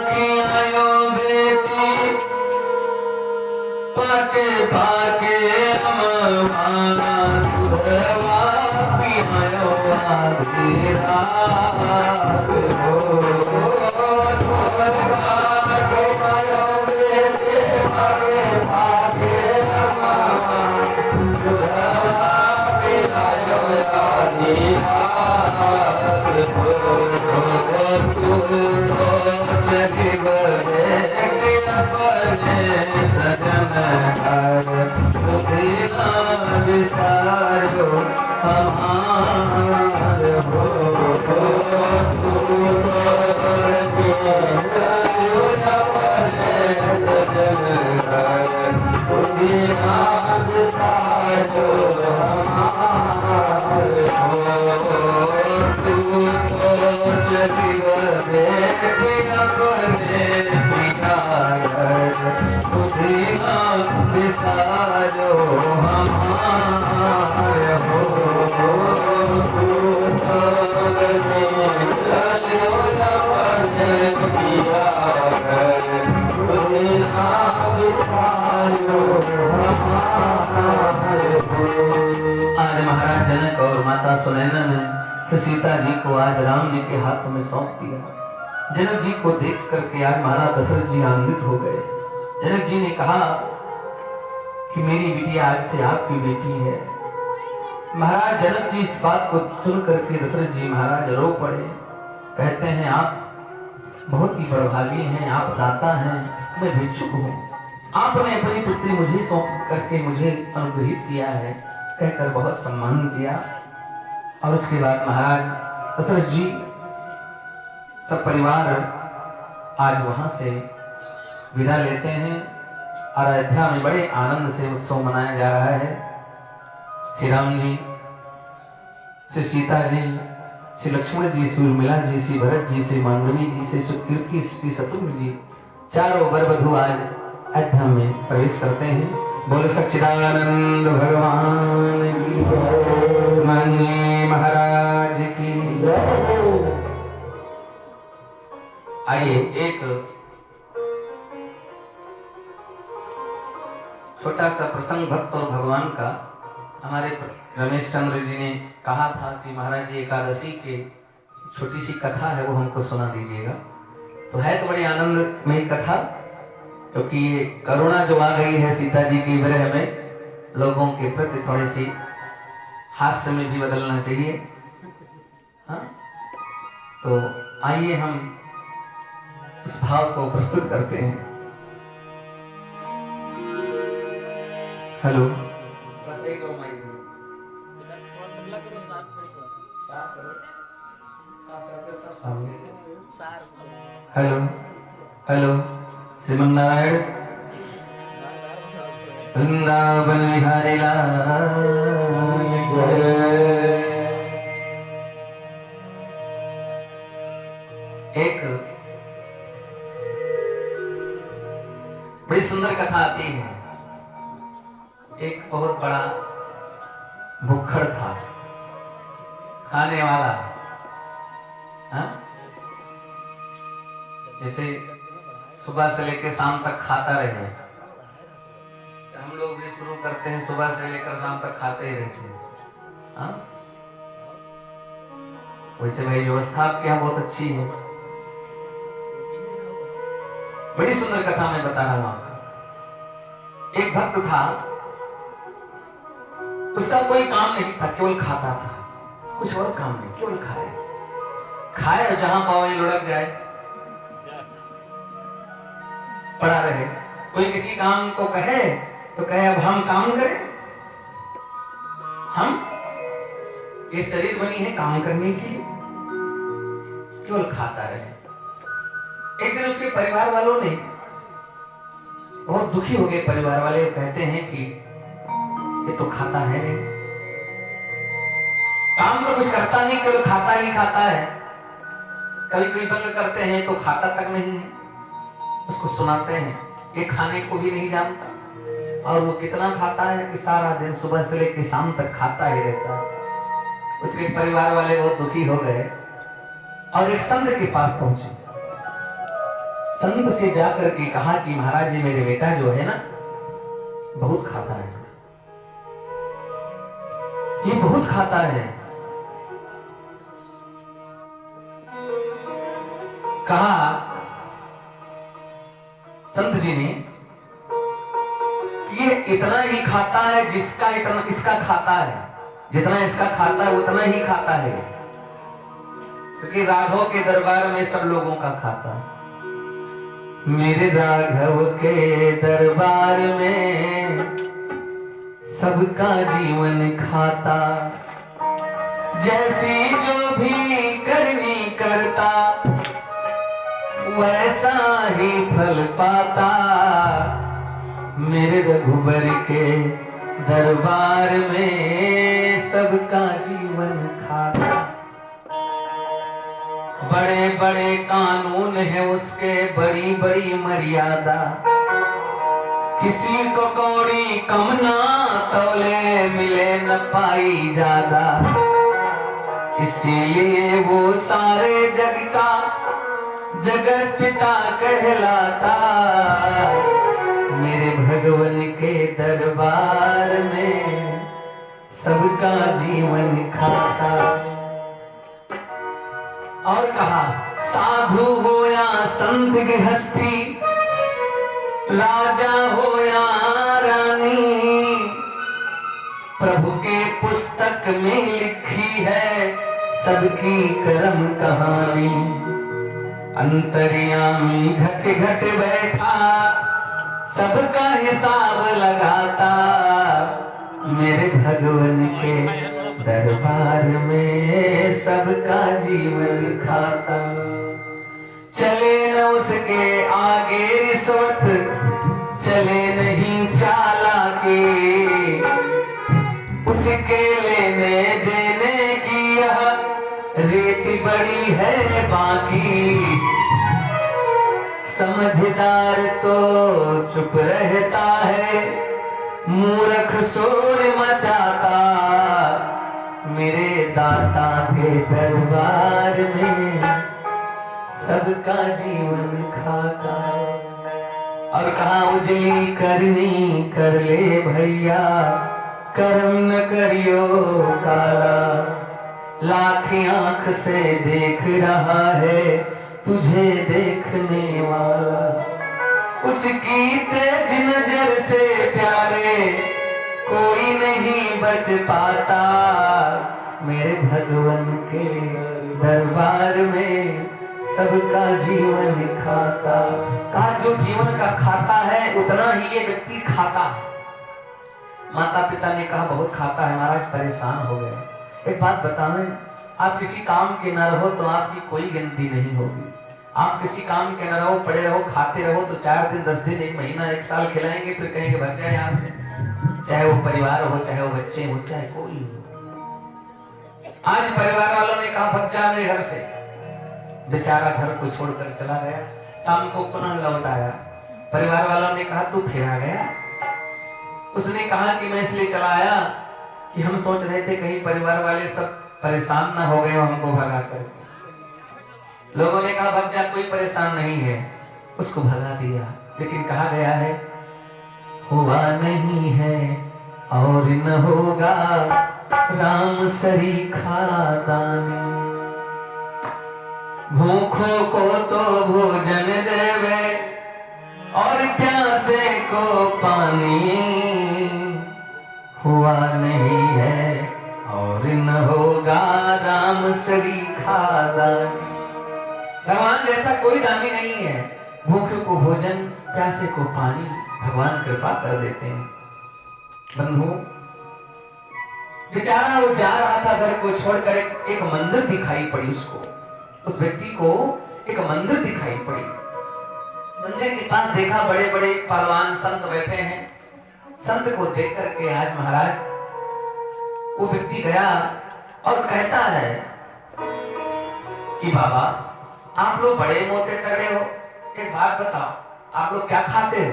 कि आयो बेटी, पाके पाके हमारा दूधवा पियायो आधी रात हो। पाके आयो बेटी, पाके पाके हमारा दूधवा पियायो आधी रात हो। तू तो चली बने के अपने सजन घर, सुधीना विसारो हमार हो। तू तो अपने सजन घर, सुधीना विसारो हमार हो। तू तो चली बने के अपने पिया घर, सुधीना विसारो हमार हो। तू तो चलो अपने पिया घर, सुधीना विसारो हमार हो। आज महाराज जनक और माता सुनैना ने सीता जी को आज राम जी के हाथों में सौंप दिया। जनक जी को देख करके आज महाराज दशरथ जी आनंदित हो गए। जनक जी ने कहा कि मेरी बिटिया आज से आपकी बेटी है। महाराज जनक जी इस बात को सुन करके दशरथ जी महाराज रो पड़े। कहते हैं आप बहुत ही बड़भागी हैं, आप दाता हैं, मैं भिक्षुक हूँ, आपने अपनी पुत्री मुझे सौंप करके मुझे अनुग्रहित किया है, कहकर बहुत सम्मान दिया। और उसके बाद महाराज दशरथ जी सब परिवार आज वहां से विदा लेते हैं। अयोध्या में बड़े आनंद से उत्सव मनाया जा रहा है। श्री राम जी, श्री सीता जी, श्री लक्ष्मण जी, श्री उर्मिला जी, श्री भरत जी, श्री मांडवी जी, श्री सुकृति, श्री शत्रुघ्न जी, चारों वर वधू आज अयोध्या में प्रवेश करते हैं। बोल सच्चिदानंद भगवान की जय, मनी महाराज की जय। आइए एक छोटा सा प्रसंग भक्त और भगवान का। हमारे रमेश चंद्र जी ने कहा था कि महाराज जी एकादशी के छोटी सी कथा है वो हमको सुना दीजिएगा। तो है तो बड़ी आनंद में कथा। क्योंकि ये करुणा जो आ गई है सीता जी की विरह में, लोगों के प्रति थोड़ी सी हास्य में भी बदलना चाहिए। हाँ, तो आइए हम उस भाव को प्रस्तुत करते हैं। हेलो, बस एक करो माइक साफ करके सब सामने। हेलो हेलो, श्रीमन नारायण वृंदावन बिहारी लाल एक बड़ी सुंदर कथा आती है। एक बहुत बड़ा भुक्खड़ था, खाने वाला। हाँ? जैसे सुबह से लेकर शाम तक खाता रहे, हम लोग भी शुरू करते हैं, सुबह से लेकर शाम तक खाते ही रहते हैं। हाँ? वैसे भाई व्यवस्था आपके यहाँ बहुत अच्छी है। बड़ी सुंदर कथा मैं बता रहा हूं आपको। एक भक्त था, उसका कोई काम नहीं था, केवल खाता था, कुछ और काम नहीं, केवल खाए और जहां पावे लुढ़क जाए, पड़ा रहे। कोई किसी काम को कहे तो कहे अब हम काम करें, हम ये शरीर बनी है काम करने के लिए, केवल खाता रहे। एक दिन उसके परिवार वालों ने, बहुत दुखी हो गए परिवार वाले, कहते हैं कि ये तो खाता है नहीं, काम तो कुछ करता नहीं, केवल खाता ही खाता है। कभी कोई बंद करते हैं तो खाता तक नहीं है। उसको सुनाते हैं, ये खाने को भी नहीं जानता, और वो कितना खाता है कि सारा दिन सुबह से लेकर शाम तक खाता ही रहता है। उसके परिवार वाले बहुत दुखी हो गए और एक संत के पास पहुंचे। संत से जाकर के कहा कि महाराज जी, मेरे बेटा जो है ना बहुत खाता है, ये बहुत खाता है। कहा संत जी ने, ये इतना ही खाता है जिसका इतना इसका खाता है, जितना इसका खाता है उतना ही खाता है, क्योंकि राघव के दरबार में सब लोगों का खाता। मेरे राघव के दरबार में सबका जीवन खाता, जैसी जो भी करनी करता वैसा ही फल पाता। मेरे रघुबर के दरबार में सबका जीवन खाता। बड़े बड़े कानून है उसके, बड़ी बड़ी मर्यादा, किसी को कौड़ी कम ना तौले, मिले न पाई ज्यादा। इसीलिए वो सारे जग का जगत पिता कहलाता। मेरे भगवन के दरबार में सबका जीवन खाता। और कहा, साधु हो या संत गृहस्थी, राजा हो या रानी, प्रभु के पुस्तक में लिखी है सबकी कर्म कहानी। अंतर्यामी घट घट बैठा सबका हिसाब लगाता। मेरे भगवन के दरबार में सबका जीवन खाता। चले न उसके आगे रिश्वत, चले नहीं चालाकी, उसके लेने देने की यह रीति बड़ी है बाकी। समझदार तो चुप रहता है, मूर्ख शोर मचाता। मेरे दाता के दरबार में सबका जीवन खाता। और कहा, उजली करनी कर ले भैया, कर्म न करियो काला। लाख आंख से देख रहा है तुझे देखने वाला। उसकी तेज नजर से प्यारे कोई नहीं बच पाता। मेरे भगवान के दरबार में सबका जीवन खाता। कहा जो जीवन का खाता है उतना ही ये व्यक्ति खाता। माता पिता ने कहा बहुत खाता है महाराज, परेशान हो गए। एक बात बताएं, आप किसी काम के न रहो तो आपकी कोई गिनती नहीं होगी। आप किसी काम के न रहो, पड़े रहो, खाते रहो तो 4 दिन 10 दिन 1 महीना 1 साल खिलाएंगे, फिर कहेंगे भाग जाए यहाँ से। चाहे वो परिवार हो, चाहे वो बच्चे हो, चाहे कोई हो। आज परिवार वालों ने कहा भग जा मेरे घर से। बेचारा घर को छोड़कर चला गया। शाम को पुनः लौट आया। परिवार वालों ने कहा तू फिर आ गया। उसने कहा कि मैं इसलिए चला आया कि हम सोच रहे थे कहीं परिवार वाले सब परेशान ना हो गए हो हमको भगा कर। लोगों ने कहा भग जा, कोई परेशान नहीं है। उसको भगा दिया। लेकिन कहा गया है हुआ नहीं है और न होगा राम सरीखा दानी। भूखों को तो भोजन देवे और प्यासे को पानी। हुआ नहीं है और न होगा राम सरीखा दानी। भगवान जैसा कोई दानी नहीं है। भूखे को भोजन, प्यासे को पानी भगवान कृपा कर देते हैं। बंधु, बेचारा वो जा रहा था घर को छोड़कर, एक मंदिर दिखाई पड़ी उसको। उस व्यक्ति को एक मंदिर दिखाई पड़ी। मंदिर के पास देखा बड़े बड़े पहलवान संत बैठे हैं। संत को देख करके आज महाराज वो व्यक्ति गया और कहता है कि बाबा आप लोग बड़े मोटे तगड़े हो, एक बात बताओ आप लोग क्या खाते हो?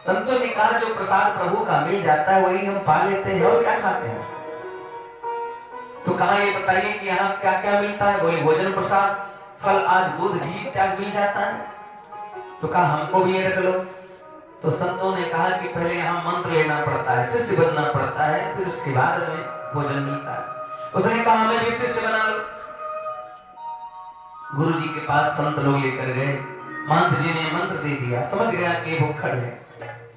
संतों ने कहा जो प्रसाद प्रभु का मिल जाता है वही हम पा लेते हैं, और क्या खाते हैं? तो कहा ये बताइए कि यहाँ क्या क्या मिलता है? बोले भोजन प्रसाद, फल आदि, दूध घी इत्यादि मिल जाता है। तो कहा हमको भी ये रख लो। तो संतों ने कहा कि पहले यहाँ मंत्र लेना पड़ता है, शिष्य बनना पड़ता है, फिर उसके बाद हमें भोजन मिलता है। उसने कहा हमें भी शिष्य बना लो। गुरु जी के पास संत लोग लेकर गए। महंत जी ने मंत्र दे दिया। समझ गया कि भूखड़ है।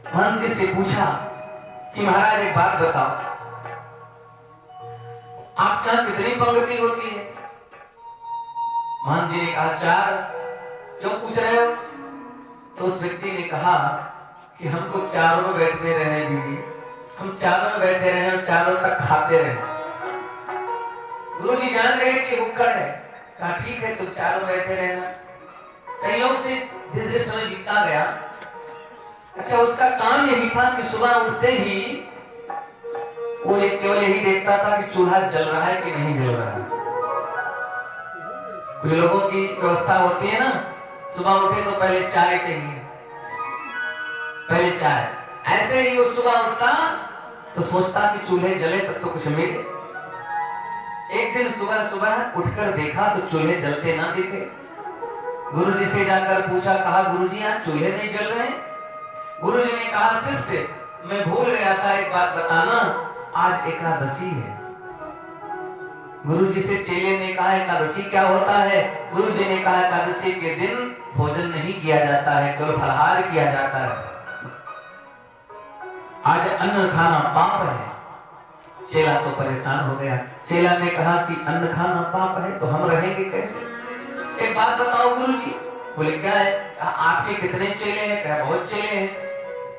महंत जी से पूछा कि महाराज एक बात बताओ, आपके यहाँ कितनी पंक्ति होती है? महंत जी ने कहा 4। क्यों पूछ रहे हो? तो उस व्यक्ति ने कहा कि हमको चारों में बैठने रहने दीजिए, हम चारों में बैठे रहे और चारों तक खाते रहे। गुरु जी जान गए कि भूखड़ है। कहा ठीक है तुम चारों बैठे रहना। संयोग से धीरे धीरे समय बीतता गया। अच्छा उसका काम यही था कि सुबह उठते ही वो केवल यही देखता था कि चूल्हा जल रहा है कि नहीं जल रहा है। कुछ लोगों की व्यवस्था होती है ना, सुबह उठे तो पहले चाय चाहिए, पहले चाय। ऐसे ही वो सुबह उठता तो सोचता कि चूल्हे जले तब तो कुछ मिले। एक दिन सुबह सुबह उठकर देखा तो चूल्हे जलते ना दिखे। गुरुजी से जाकर पूछा, कहा गुरुजी आज चूल्हे नहीं जल रहे? गुरुजी ने कहा शिष्य मैं भूल गया था, एक बात बताना, आज एकादशी है। गुरुजी से चेले ने कहा एकादशी क्या होता है? गुरुजी ने कहा एकादशी के दिन भोजन नहीं किया जाता है, केवल फलाहार किया जाता है। आज अन्न खाना पाप है। चेला तो परेशान हो गया। चेला ने कहा कि अन्न खाना पाप है तो हम रहेंगे कैसे? एक बात बताओ गुरुजी। बोले क्या है? कहा आपके कितने चेले हैं? कहा बहुत चेले हैं।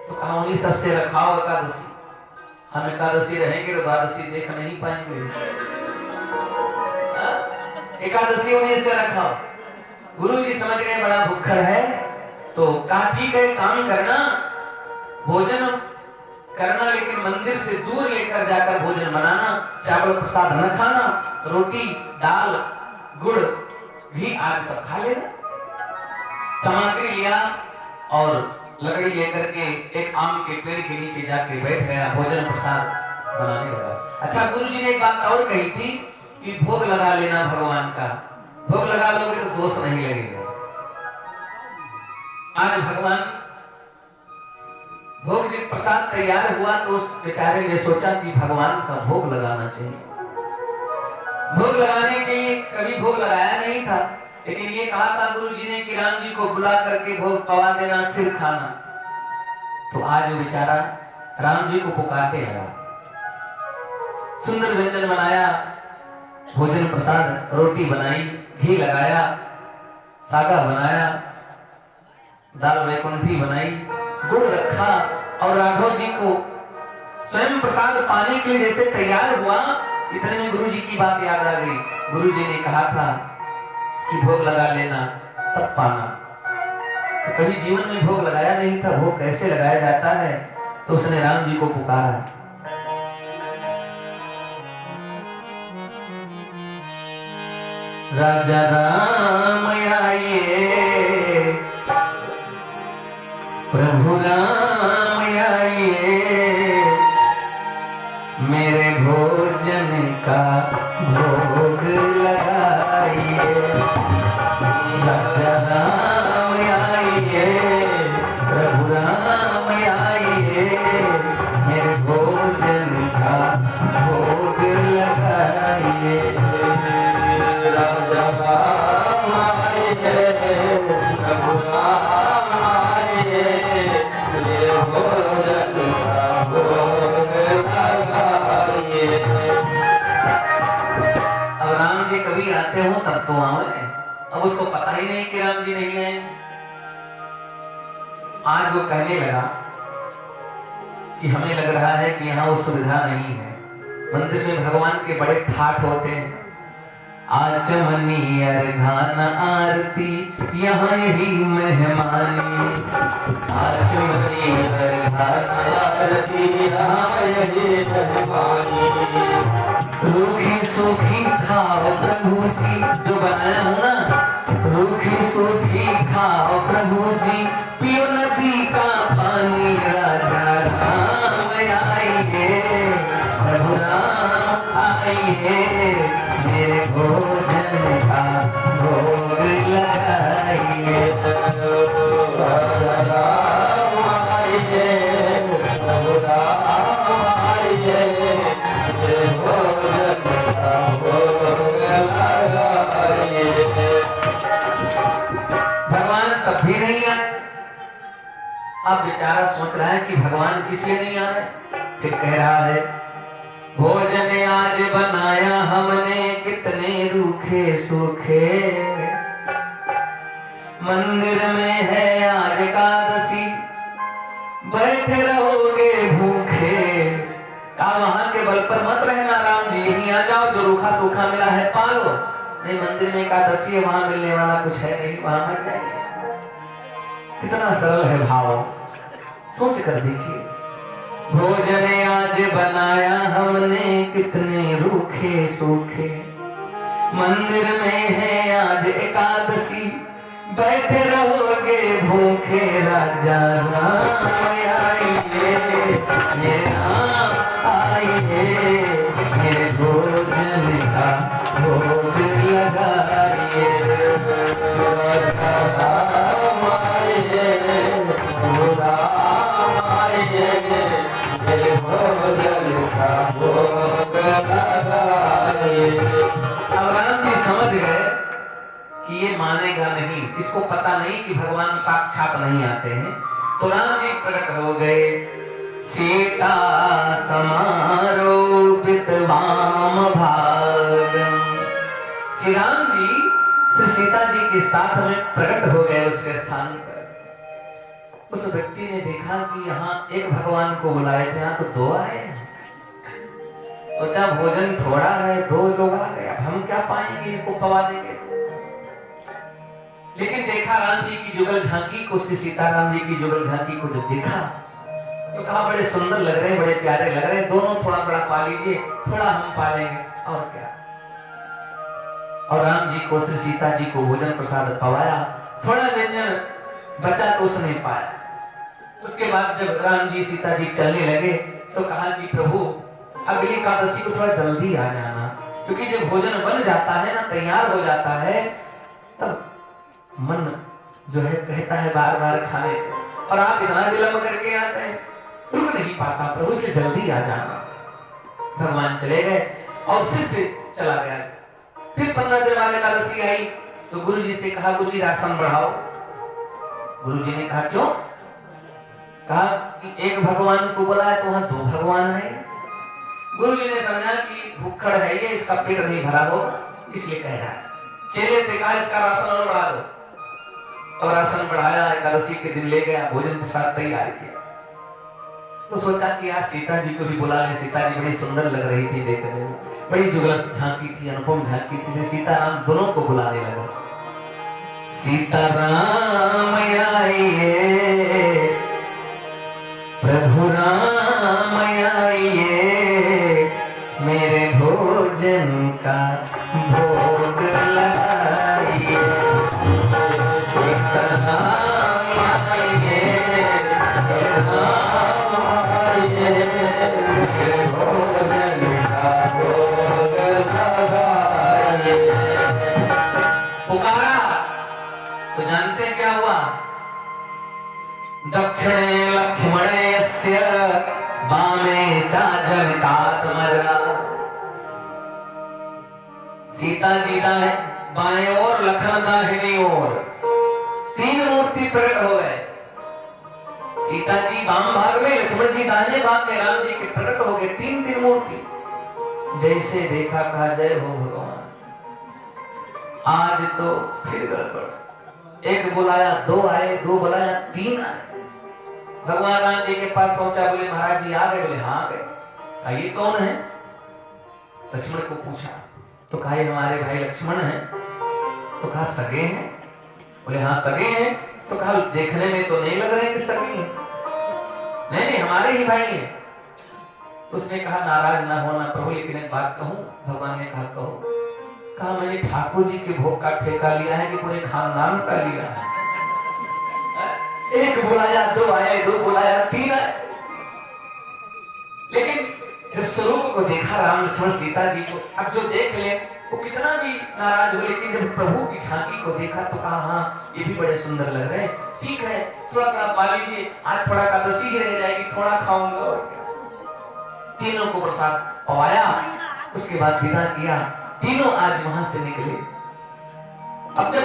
तो कहा उन्हीं सबसे रखाओ एकादशी। हम एकादशी रहेंगे तो द्वादशी देख नहीं पाएंगे। एकादशी उन्हीं से रखाओ। गुरुजी समझ गए बड़ा भूखड़ है, तो कहा ठीक है काम करना, भोजन करना, लेकिन मंदिर से दूर लेकर जाकर भोजन बनाना, चावल प्रसाद न खाना, रोटी दाल गुड़ घी आदि सब खा लेना। सामग्री लिया और लकड़ी लेकर के एक आम के पेड़ के नीचे जाके बैठ गया, भोजन प्रसाद बनाने लगा। अच्छा गुरुजी ने एक बात और कही थी कि भोग लगा लेना भगवान का, भोग लगा लोगे तो दोष नहीं लगेगा। आज भगवान भोग जब प्रसाद तैयार हुआ तो उस बेचारे ने सोचा कि भगवान का भोग लगाना चाहिए। भोग लगाने के लिए कभी भोग लगाया नहीं था। लेकिन ये कहा था गुरु जी ने कि राम जी को बुला करके भोग पवा देना फिर खाना। तो आज वो बेचारा राम जी को पुकारते लगा, सुंदर व्यंजन बनाया, भोजन प्रसाद, रोटी बनाई, घी लगाया, सागा बनाया, दाल वैकुंठी बनाई, गुड़ रखा और राघव जी को स्वयं प्रसाद पाने के लिए जैसे तैयार हुआ, इतने में गुरु जी की बात याद आ गई। गुरु जी ने कहा था कि भोग लगा लेना तब पाना। तो कभी जीवन में भोग लगाया नहीं था, भोग कैसे लगाया जाता है, तो उसने राम जी को पुकारा। राजा राम आइए, प्रभु राम आइए, मेरे भोजन का भोग लगाइए। राजा राम आइए, प्रभु राम आइए, मेरे भोजन का भोग लगाइए। राजा राम आइए, प्रभु राम आइए, मेरे भोजन का भोग लगाइए। अब राम जी कभी आते हो तब तो आए, अब उसको पता ही नहीं कि राम जी नहीं आए। आज वो कहने लगा कि हमें लग रहा है कि यहाँ वो सुविधा नहीं है। मंदिर में भगवान के बड़े ठाठ होते हैं, आचमनी अर्घान आरती यहाँ यही मेहमानी। आचमनी अर्घान आरती यहाँ यही मेहमानी। रूखी सूखी खाओ प्रभु जी, जो बनाया हूँ ना, रूखी सूखी खाओ प्रभु जी, पियो नदी का पानी। राजा राम आइए, प्रभु राम आइए, मेरे भोजन का भोग लगाइए। राजा राम आइए, प्रभु राम आइए, मेरे भोजन का भोग लगाइए। भगवान तब भी नहीं आए। अब बेचारा सोच रहा है कि भगवान किस लिए नहीं आ रहे। फिर कह रहा है, भोजन आज बनाया हमने कितने रूखे सूखे, मंदिर में है आज एकादशी, बैठे रहोगे भूखे। आप वहां के बल पर मत रहना राम जी, यहीं आ जाओ, जो रूखा सूखा मिला है पालो। नहीं, मंदिर में एकादशी है, वहां मिलने वाला कुछ है नहीं, वहां मत जाइए। कितना सरल है भाव, सोच कर देखिए। भोजन आज बनाया हमने कितने रूखे सूखे, मंदिर में है आज एकादशी, बैठे रहोगे भूखे। राजा राम आइए, ये राम आइए, मेरे भोजन का भोग लगाइए। राजा राम आइए, राम आइए, मेरे भोजन का भोग लगाइए। अब राम जी समझ गए कि ये मानेगा नहीं, इसको पता नहीं कि भगवान साक्षात नहीं आते हैं। तो राम जी प्रकट हो गए, सीता समारोपित वाम भाग। श्री राम जी श्री सीता जी के साथ में प्रकट हो गए उसके स्थान पर। उस व्यक्ति ने देखा कि यहाँ एक भगवान को बुलाए थे, यहाँ तो दो आए हैं। सोचा भोजन थोड़ा है, दो लोग आ गए, अब हम क्या पाएंगे, इनको पवा देंगे। लेकिन देखा राम जी की जुगल झांकी को, श्री सीताराम जी की जुगल झांकी को जब देखा तो कहा बड़े सुंदर लग रहे हैं, बड़े प्यारे लग रहे हैं, दोनों थोड़ा थोड़ा पा लीजिए, थोड़ा हम पालेंगे और क्या। और राम जी को श्री सीता जी को भोजन प्रसाद पवाया, थोड़ा व्यंजन बचा तो उसने पाया। उसके बाद जब राम जी सीता जी चलने लगे तो कहा कि प्रभु अगली एकादशी को थोड़ा जल्दी आ जाना, क्योंकि जब भोजन बन जाता है ना, तैयार हो जाता है, तब मन जो है कहता है बार बार खाने को, और आप इतना विलंब करके आते हैं, रुक नहीं पाता, प्रभु से जल्दी आ जाना। भगवान चले गए और शिष्य चला गया। फिर 15 दिन बाद एकादशी आई, तो गुरु जी से कहा, गुरु जी राशन बढ़ाओ। गुरु जी ने कहा क्यों? कहा कि एक भगवान को बुलाया तो वहां 2 भगवान है। गुरु जी ने समझा कि भूखड़ है ये, इसका पेट नहीं भरा होगा, इसलिए कह रहा है। चेले से कहा इसका राशन और बढ़ा दो, और राशन बढ़ाया। एकादशी के दिन ले गया, भोजन प्रसाद तैयार किया। तो सोचा कि आज सीता जी को भी बुला ले। सीता जी बड़ी सुंदर लग रही थी देखने में, बड़ी जुगल झांकी थी, अनुपम झांकी थी। सीताराम दोनों को बुलाने लगा। सीताराम आइए, प्रभु राम आइए, मेरे भोजन का भोग लगाइए। सीताराम आइए, राम आइए, मेरे भोजन का भोग लगाइए। पुकारा तो जानते क्या हुआ? दक्षिणे लक्ष्मणस्य वामे च जनकासमजा। सीता जी दाएं बाएं ओर, लखन दाहिनी ओर, 3 मूर्ति प्रकट हो गए। सीता जी वाम भाग में, लक्ष्मण जी दाहिने भाग में, राम जी के प्रकट हो गए 3 मूर्ति। जैसे देखा कहा जय हो भगवान, आज तो फिर गड़बड़। एक बुलाया 2 आए, 2 बुलाया 3 आए। भगवान राम जी के पास पहुंचा, बोले महाराज जी आ गए? बोले हाँ आ गए। ये कौन है? लक्ष्मण को पूछा तो कहा ये हमारे भाई लक्ष्मण हैं। तो कहा सगे हैं? बोले हाँ सगे हैं। तो कहा देखने में तो नहीं लग रहे कि सगे हैं। नहीं नहीं हमारे ही भाई हैं। तो उसने कहा नाराज ना होना प्रभु, लेकिन एक बात कहूं। भगवान ने कहा कहो। कहा मैंने ठाकुर जी के भोग का ठेका लिया है कि पूरे खानदान का लिया है। एक बुलाया 2 आए, 2 बुलाया 3 आए। लेकिन जब स्वरूप को देखा राम लक्ष्मण सीता जी को, अब जो देख ले वो कितना भी नाराज हो, लेकिन जब प्रभु की झांकी को देखा तो कहा हाँ ये भी बड़े सुंदर लग रहे हैं, ठीक है थोड़ा थोड़ा पा लीजिए, आज थोड़ा एकादशी ही रह जाएगी, थोड़ा खाऊंगा। और क्या, तीनों को प्रसाद पवाया, उसके बाद विदा किया। तीनों आज वहां से निकले। अब जब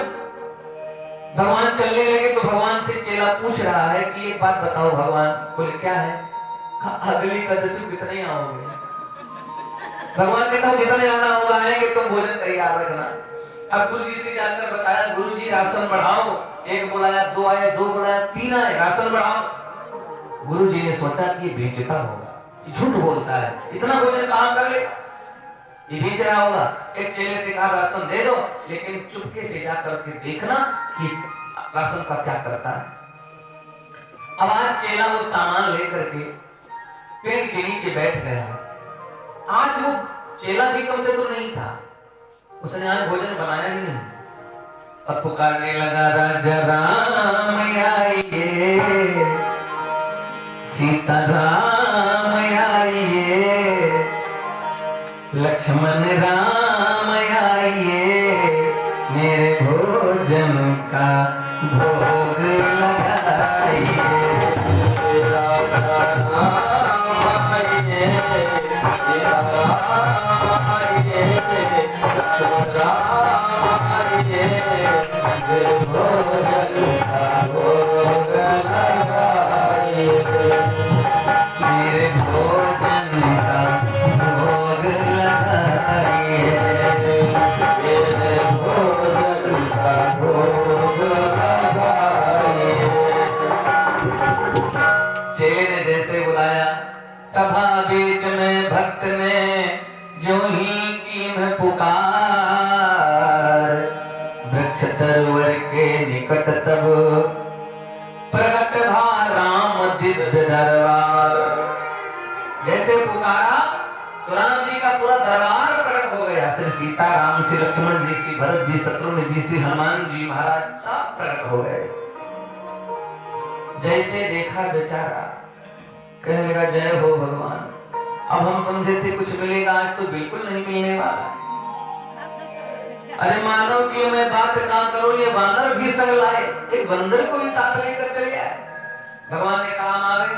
भगवान चलने लगे तो भगवान से चेला पूछ रहा है कि एक बात बताओ भगवान। बोले क्या है? अगली एकादशी कितने आओगे? भगवान ने कहा जितने आना होगा आएंगे, तुम भोजन तैयार रखना। अब गुरु जी से जाकर बताया, गुरु जी राशन बढ़ाओ। एक बुलाया 2 आए, 2 बुलाया 3 आए, राशन बढ़ाओ। गुरु जी ने सोचा कि ये बेचता होगा, झूठ बोलता है, इतना भोजन कहां कर ले, ये बेच रहा होगा। एक चेले से कहा राशन दे दो, लेकिन चुपके से जाकर के देखना कि राशन का क्या करता है। अब आज चेला वो सामान लेकर के पेड़ के नीचे बैठ गया है। आज वो चेला भी कम चतुर नहीं था, उसने आज भोजन बनाया ही नहीं। अब पुकारने लगा राजा राम आइए, सीता राम आइए, लक्ष्मण राम आइए, मेरे भोजन का भोग लगाइए। राम आइए, राम आइए, लक्ष्मण राम आइए, मेरे भोजन का भोग लगाइए, मेरे भोजन का भोग लगाइए, मेरे भोजन का भोग लगाइए। चेले ने जैसे बुलाया, सभा बीच में भक्त ने जो ही कीन पुकार, वृक्ष तरुवर के निकट तब प्रगट भा राम दिव्य दरबार। जैसे पुकारा तो राम जी का पूरा दरबार प्रकट हो गया। श्री सीताराम, श्री लक्ष्मण जी, श्री भरत जी, शत्रुघ्न जी, श्री हनुमान जी महाराज सब प्रकट हो गए। जैसे देखा बेचारा कहने लगा जय हो भगवान। अब हम समझे थे कुछ मिलेगा, आज तो बिल्कुल नहीं मिलने वाला। अरे मानव की मैं बात कहां करूं, ये बानर भी संग लाए, एक बंदर को भी साथ लेकर चले आए। भगवान ने कहा हम आ गए,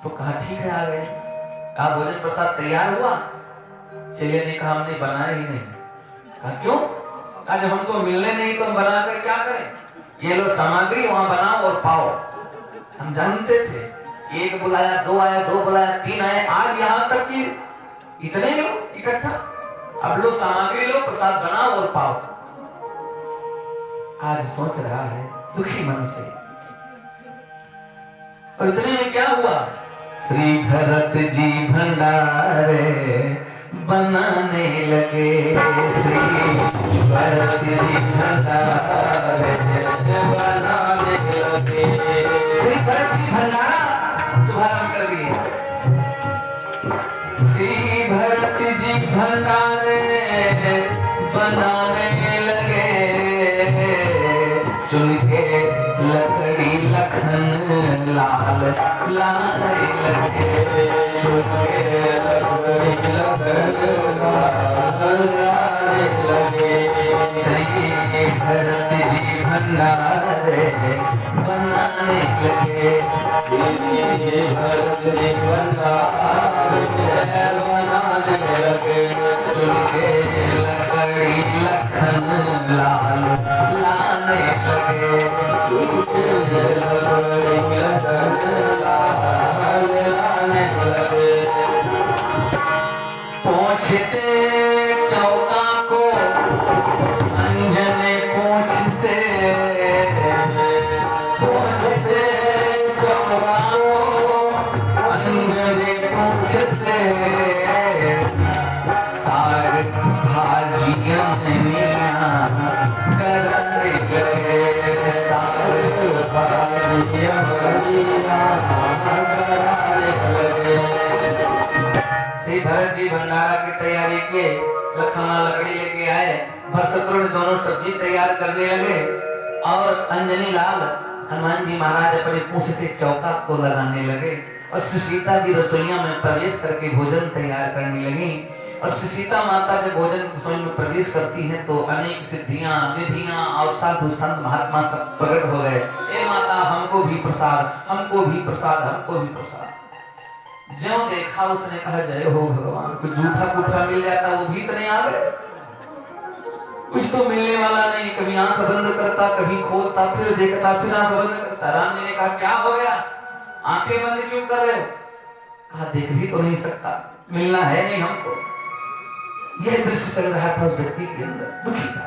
तो कहा ठीक है आ गए। कहा भोजन प्रसाद तैयार हुआ? चेले ने कहा हमने बनाया ही नहीं। कहा क्यों? आज हमको मिलने नहीं तो हम बनाकर क्या करें? ये लो सामग्री, वहां बनाओ और पाओ। हम जानते थे, एक बुलाया, दो आया, दो बुलाया, तीन आए, आज यहाँ तक कि इतने लोग इकट्ठा। अब लो सामग्री, लो प्रसाद बनाओ और पाओ। आज सोच रहा है दुखी मन से, और इतने में क्या हुआ? श्री भरत जी भंडारे बनाने लगे, श्री भरत जी भंडारे बनाने लगे। श्री भरत जी भंडारा शुभारंभ कर दिए। श्री भरत जी भंडारे बनाने लगे, चुन के लकड़ी लखन लाल लाने लगे, चुन के लकड़ी लखन लाल लाने लगे। श्री भरत जी भंडारे बनाने लगे, श्री भरत जी भंडारे बनाने लगे, चुन के लकड़ी लखन लाल लाने लगे, चुन के लकड़ी लखन लाल लाने लगे। पहुंचते चौका को अंजने पूछ से, पहुंचते चौका को अंजने पूछ से, साग भाजियां करने लगे, साग भाजियां करने लगे। श्री भरत जी भंडारा की तैयारी किए, लखना लकड़ी लेके आए, भरशत्रुघ्न दोनों सब्जी तैयार करने लगे, और अंजनी लाल हनुमान जी महाराज अपने पूंछ से चौका को लगाने लगे, और श्री सीता जी रसोईया में प्रवेश करके भोजन तैयार करने लगी। और श्री सीता माता जब भोजन रसोई में प्रवेश करती है तो अनेक सिद्धियां, निधियां और साधु संत महात्मा सब प्रकट हो गए। ए माता, हमको भी प्रसाद, हमको भी प्रसाद, हमको भी प्रसाद। जो देखा उसने कहा जय हो भगवान। कुछ जूठा कुठा मिल जाता वो भी तो नहीं आ गए, कुछ तो मिलने वाला नहीं। कभी आंख बंद करता, कभी खोलता, फिर देखता, फिर आंख बंद करता। राम जी ने कहा क्या हो गया, आंखें बंद क्यों कर रहे हो? कहा देख भी तो नहीं सकता, मिलना है नहीं हमको। यह दृश्य चल रहा था उस व्यक्ति के अंदर, दुखी था।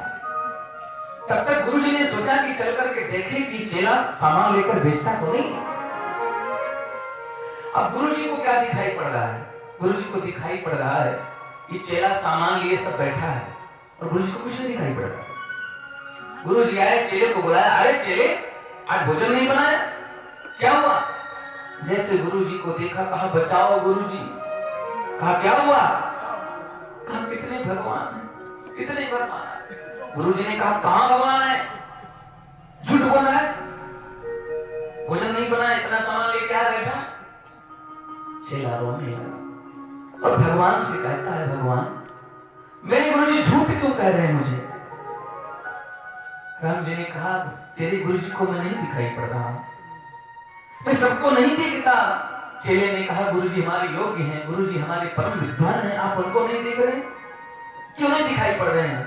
तब तक गुरुजी ने सोचा कि चल करके देखे कि चेला सामान लेकर बेचता तो नहीं। अब गुरुजी को क्या दिखाई पड़ रहा है? गुरुजी को दिखाई पड़ रहा है कि चेला सामान लिए सब बैठा है, और गुरुजी को कुछ नहीं दिखाई पड़ रहा। गुरुजी आए, चेले को बुलाया, अरे चेले आज भोजन नहीं बनाया, क्या हुआ? जैसे गुरुजी को देखा, कहा बचाओ गुरुजी। कहा क्या हुआ? कहा कितने भगवान हैं, कितने भगवान हैं। गुरुजी ने कहा कहां भगवान है, झूठ बोल रहा है, भोजन नहीं बनाया, इतना सामान लेके आ रहा था। चेला रोने लगा और भगवान से कहता है भगवान मेरे गुरुजी झूठ क्यों कह रहे हैं मुझे? राम जी ने कहा तेरे गुरुजी को मैं नहीं दिखाई पड़ रहा, मैं सबको नहीं देखता। चेले ने कहा गुरुजी हमारे योग्य हैं, गुरुजी हमारे परम विद्वान हैं, आप उनको नहीं देख रहे, क्यों नहीं दिखाई पड़ रहे हैं?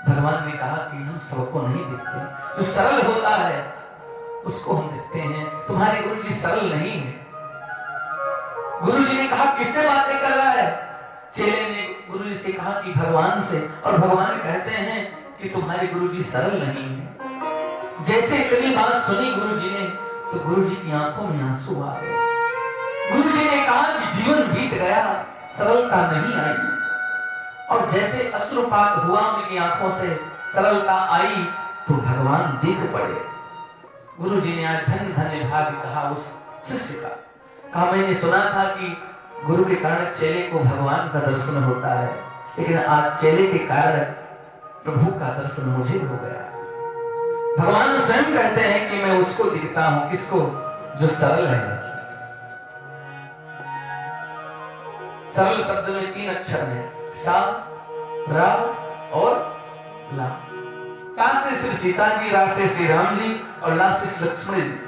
भगवान ने कहा कि हम सबको नहीं देखते, जो सरल होता है उसको हम देखते हैं, तुम्हारे गुरुजी सरल नहीं है। गुरुजी ने कहा किससे बातें कर रहा है? चेले ने गुरुजी से कहा कि भगवान से, और भगवान कहते हैं कि तुम्हारे गुरुजी सरल नहीं है। जैसे इतनी बात सुनी गुरुजी ने तो गुरुजी की आंखों में आंसू आ गए। गुरुजी ने कहा कि जीवन बीत गया, सरलता नहीं आई, और जैसे अश्रुपात हुआ उनकी आंखों से, सरलता आई तो भगवान दिख पड़े। गुरुजी ने आज धन्य धन्य भाग कहा उस शिष्य का। कहा मैंने सुना था कि गुरु के कारण चेले को भगवान का दर्शन होता है, लेकिन आज चेले के कारण प्रभु का दर्शन मुझे हो गया। भगवान स्वयं कहते हैं कि मैं उसको दिखता हूं, किसको? जो सरल है। सरल शब्द में 3 अक्षर है, सा, रा और ला। सा से श्री सीता जी, रा से श्री राम जी और ला से श्री लक्ष्मण जी।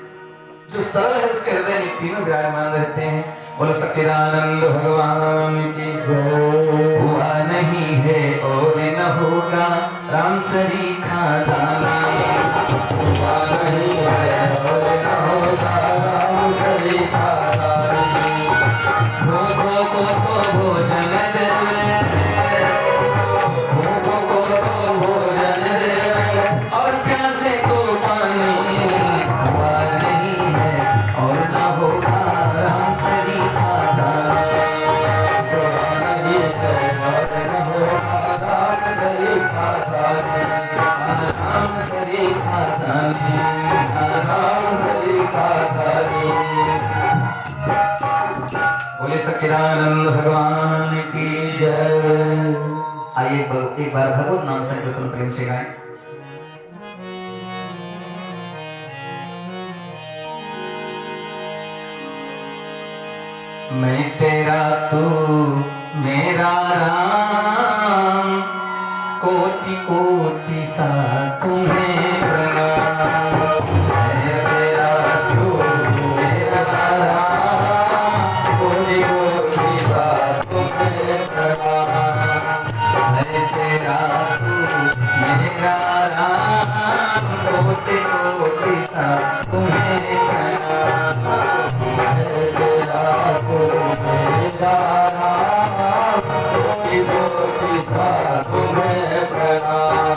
जो सरल है उसके हृदय में तीनों विराजमान रहते हैं। बोलो सच्चिदानंद भगवान की जय। हुआ नहीं है और न होगा, राम से जाने नाम सलीका जाने। बोले सच्चिदानंद भगवान की जय। आइए एक बार भगवत नाम संकीर्तन प्रेम से गाएं। मैं तेरा तू मेरा राम, कोटि कोटि सा तुम्हें प्रणाम। मैं तेरा तू मेरा राम, कोटि कोटि सा तुम्हें प्रणाम। मैं तेरा तू मेरा राम, कोटि कोटि सा तुम्हें प्रणाम। मैं तेरा तू मेरा राम, कोटि कोटि सा तुम्हें प्रणाम।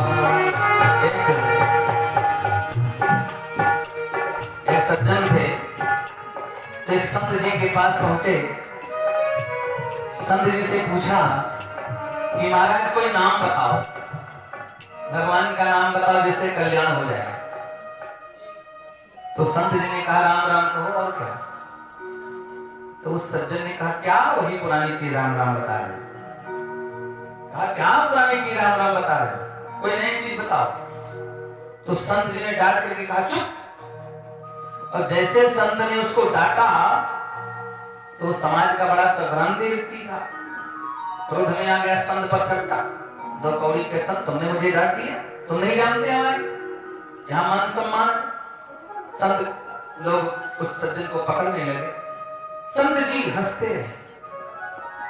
एक सज्जन थे तो एक संत जी के पास पहुंचे। संत जी से पूछा कि महाराज कोई नाम बताओ, भगवान का नाम बताओ जिससे कल्याण हो जाए। तो संत जी ने कहा राम राम कहो और क्या। तो उस सज्जन ने कहा क्या वही पुरानी चीज राम राम बता रहे। कहा क्या पुरानी चीज राम राम बता रहे, कोई नई चीज बताओ। तो संत जी ने डांट करके कहा चुप। और जैसे संत ने उसको डांटा तो समाज का बड़ा संभ्रांति व्यक्ति था, क्रोध में आ गया संत पर छट्टा। दो कौड़ी के संत, तुमने मुझे डांट दिया, तुम नहीं जानते हमारी यहाँ मान सम्मान। संत लोग उस सज्जन को पकड़ने लगे। संत जी हंसते रहे।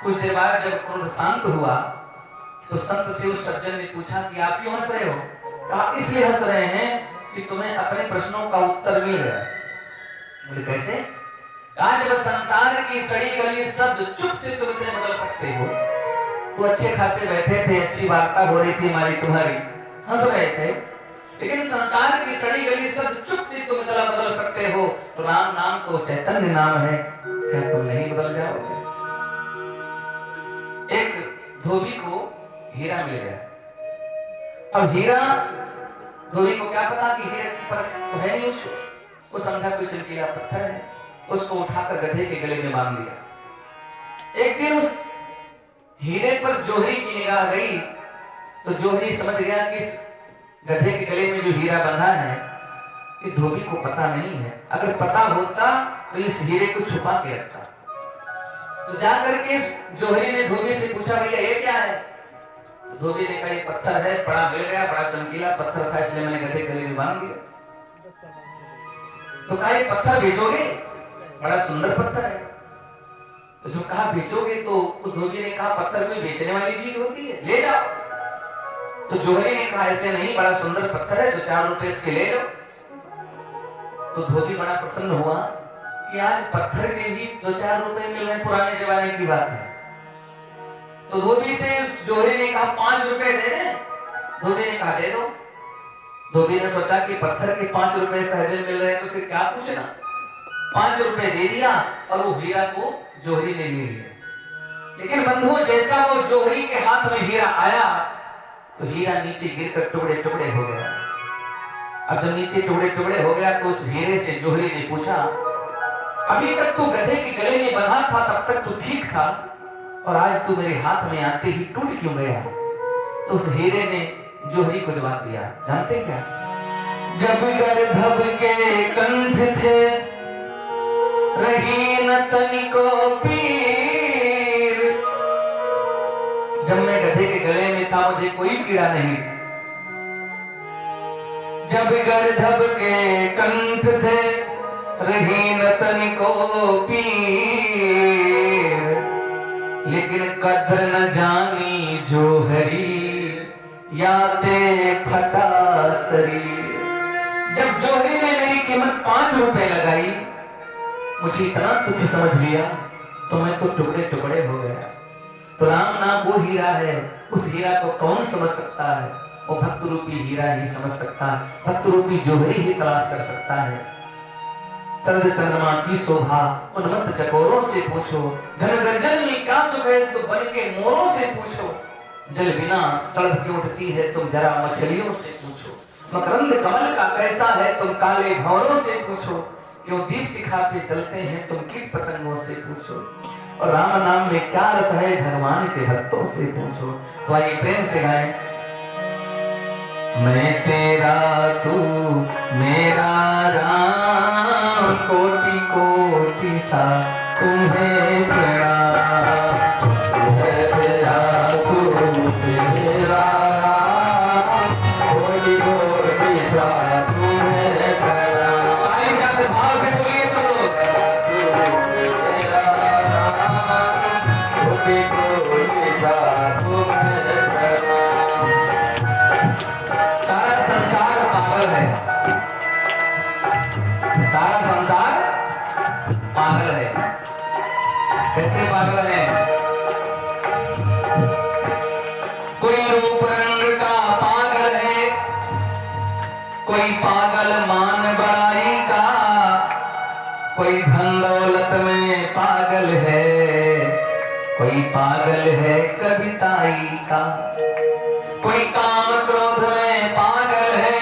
कुछ देर बाद जब क्रोध शांत हुआ तो संत से उस सज्जन ने पूछा कि आप क्यों हंस रहे हो। कहा इसलिए हंस रहे हैं कि तुम्हें अपने प्रश्नों का उत्तर मिल गया। बोले कैसे। कहा जब संसार की सड़ी गली शब्द चुप से तुम इतने बदल सकते हो, तो अच्छे खासे बैठे थे, अच्छी वार्ता हो रही थी हमारी तुम्हारी, हंस रहे थे। लेकिन संसार की सड़ी गली शब्द चुप से तुम इतना बदल सकते हो, तो राम नाम तो चैतन्य नाम है, क्या तुम नहीं बदल जाओगे। एक धोबी को हीरा मिल गया। अब हीरा, धोबी को क्या पता कि हीरे पर तो है नहीं उसको, वो समझा कोई चमकीला पत्थर है, उसको उठाकर गधे के गले में बांध दिया। एक दिन उस हीरे पर जोहरी की निगाह गई तो जोहरी समझ गया कि इस गधे के गले में जो हीरा बंधा है इस धोबी को पता नहीं है। अगर पता होता तो इस हीरे को छुपा के रखता। तो जाकर के जोहरी ने धोबी से पूछा भैया ये क्या है। तो धोबी ने कहा ये पत्थर है, बड़ा मिल गया, बड़ा चमकीला पत्थर था, इसलिए मैंने गधे के गले में बांध दिया। तो कहा ये पत्थर बेचोगे, बड़ा सुंदर पत्थर है। तो जो कहा बेचोगे, तो उस धोबी ने कहा पत्थर में बेचने वाली चीज होती है, ले जाओ। तो जोहरी ने कहा ऐसे नहीं, बड़ा सुंदर पत्थर है, 2-4 रुपए इसके ले लो। तो धोबी बड़ा प्रसन्न हुआ कि आज पत्थर के भी 2-4 रुपए मिल रहे, पुराने जमाने की बात है। तो धोबी से जोहरी ने कहा 5 रुपए दे दे। धोबी ने कहा दे दो। धोबी ने सोचा कि पत्थर के 5 रुपए सहजे मिल रहे तो फिर क्या पूछना। 5 रुपए दे दिया और वो हीरा को जोहरी ने ले लिया। लेकिन बंधुओं जैसा वो जोहरी के हाथ में हीरा आया तो हीरा नीचे गिरकर टुकड़े टुकड़े हो गया। अब जब नीचे टुकड़े टुकड़े हो गया तो उस हीरे से जोहरी ने पूछा अभी तक तू गधे के गले में बंधा था, तब तक तू ठीक था, और आज तू मेरे हाथ में आते ही टूट क्यों गया। तो उस हीरे ने जोहरी को जवाब दिया, जानते क्या। जब गर्धब के कंठ थे रही न तनिको पीर। जब मैं गधे के गले में था मुझे कोई पीड़ा नहीं। जब गर्धब के कंठ थे रही न तनिको पीर, लेकिन कद्र न जानी जोहरी याते फटा शरीर। जब जोहरी ने मेरी कीमत 5 रुपए लगाई, मुझे इतना तुच्छ समझ लिया तो मैं तो टुकड़े टुकड़े हो गया। तो राम नाम वो हीरा है, उस हीरा को कौन समझ सकता है। वो भक्त रूपी हीरा ही समझ सकता है, भक्त रूपी जोहरी ही तलाश कर सकता है। शरद चंद्रमा की शोभा उन्मत्त चकोरों से पूछो, घन गर्जन में क्या सुख है तो बन के मोरों से पूछो। जल बिना तड़प के उठती है तुम जरा मछलियों से पूछो। मकरंद कमल का कैसा है तुम काले भंवरों से पूछो, क्यों दीप शिखा पे चलते हैं तुम कीट पतंगों से पूछो, और राम नाम में क्या रस है भगवान के भक्तों से पूछो। तो आइए प्रेम से गाएं। मैं तेरा तू मेरा राम, कोटि कोटि सा तुम्हें प्रणाम। मैं तेरा तू मेरा राम, कोटि कोटि सा तुम्हें प्रणाम। आइए जाते भाव से बोलिए सब लोग। मेरा राम, कोटि कोटि सा तुम्हें प्रणाम। सारा संसार पागल है, सारा संसार पागल है। कैसे पागल है? कोई रूप रंग का पागल है, कोई पागल मान बड़ाई का, कोई धन दौलत में पागल है, कोई पागल है कविताई का, कोई काम क्रोध में पागल है,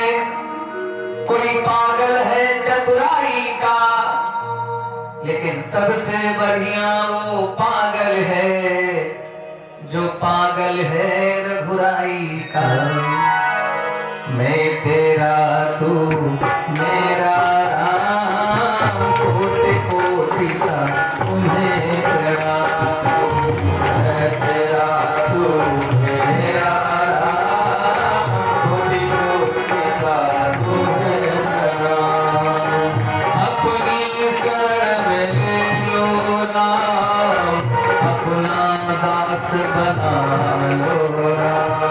कोई पागल है चतुराई का, लेकिन सबसे बढ़िया वो पागल है जो पागल है रघुराई का। मैं तेरा तू मेरा राम, कोटि कोटि सा तुम्हें प्रणाम। मैं तेरा तू मेरा राम, कोटि कोटि सा तुम्हें प्रणाम। अपनी शरण में ले लो राम, अपना दास बना लो राम।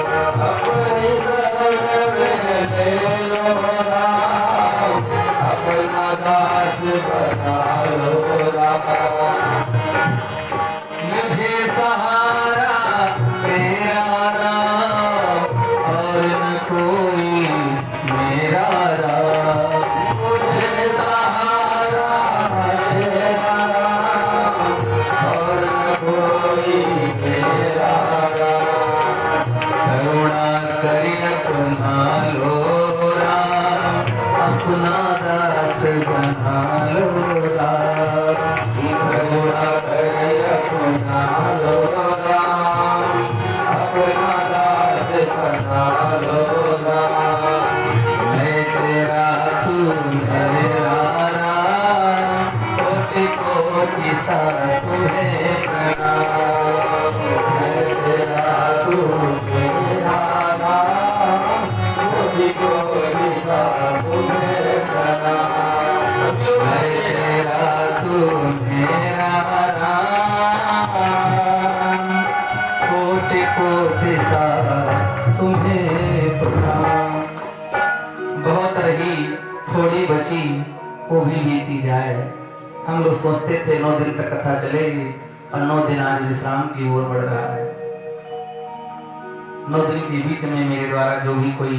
अपनी शरण में ले लो राम, अपना दास बना लो राम। मुझे सहारा तेरा राम, और न कोई मेरा राम। मुझे सहारा तेरा राम, और न कोई मेरा राम। करुणा करी अपना लो राम, अपना दास बना लो राम। करुणा करी अपना लो राम, अपना दास बना लो राम। मैं तेरा तू मेरा राम, कोटि कोटि सा तुम्हें प्रणाम। मैं तेरा तू मेरा राम, कोटि कोटि सा तुम्हें प्रणाम। मैं तेरा तू मेरा राम, कोटि कोटि सा तुम्हें प्रणाम। बहुत रही थोड़ी बची वो भी बीती जाए। हम लोग सोचते थे 9 दिन तक कथा चलेगी, और 9 दिन आज विश्राम की ओर बढ़ रहा है। 9 दिन के बीच में मेरे द्वारा जो भी कोई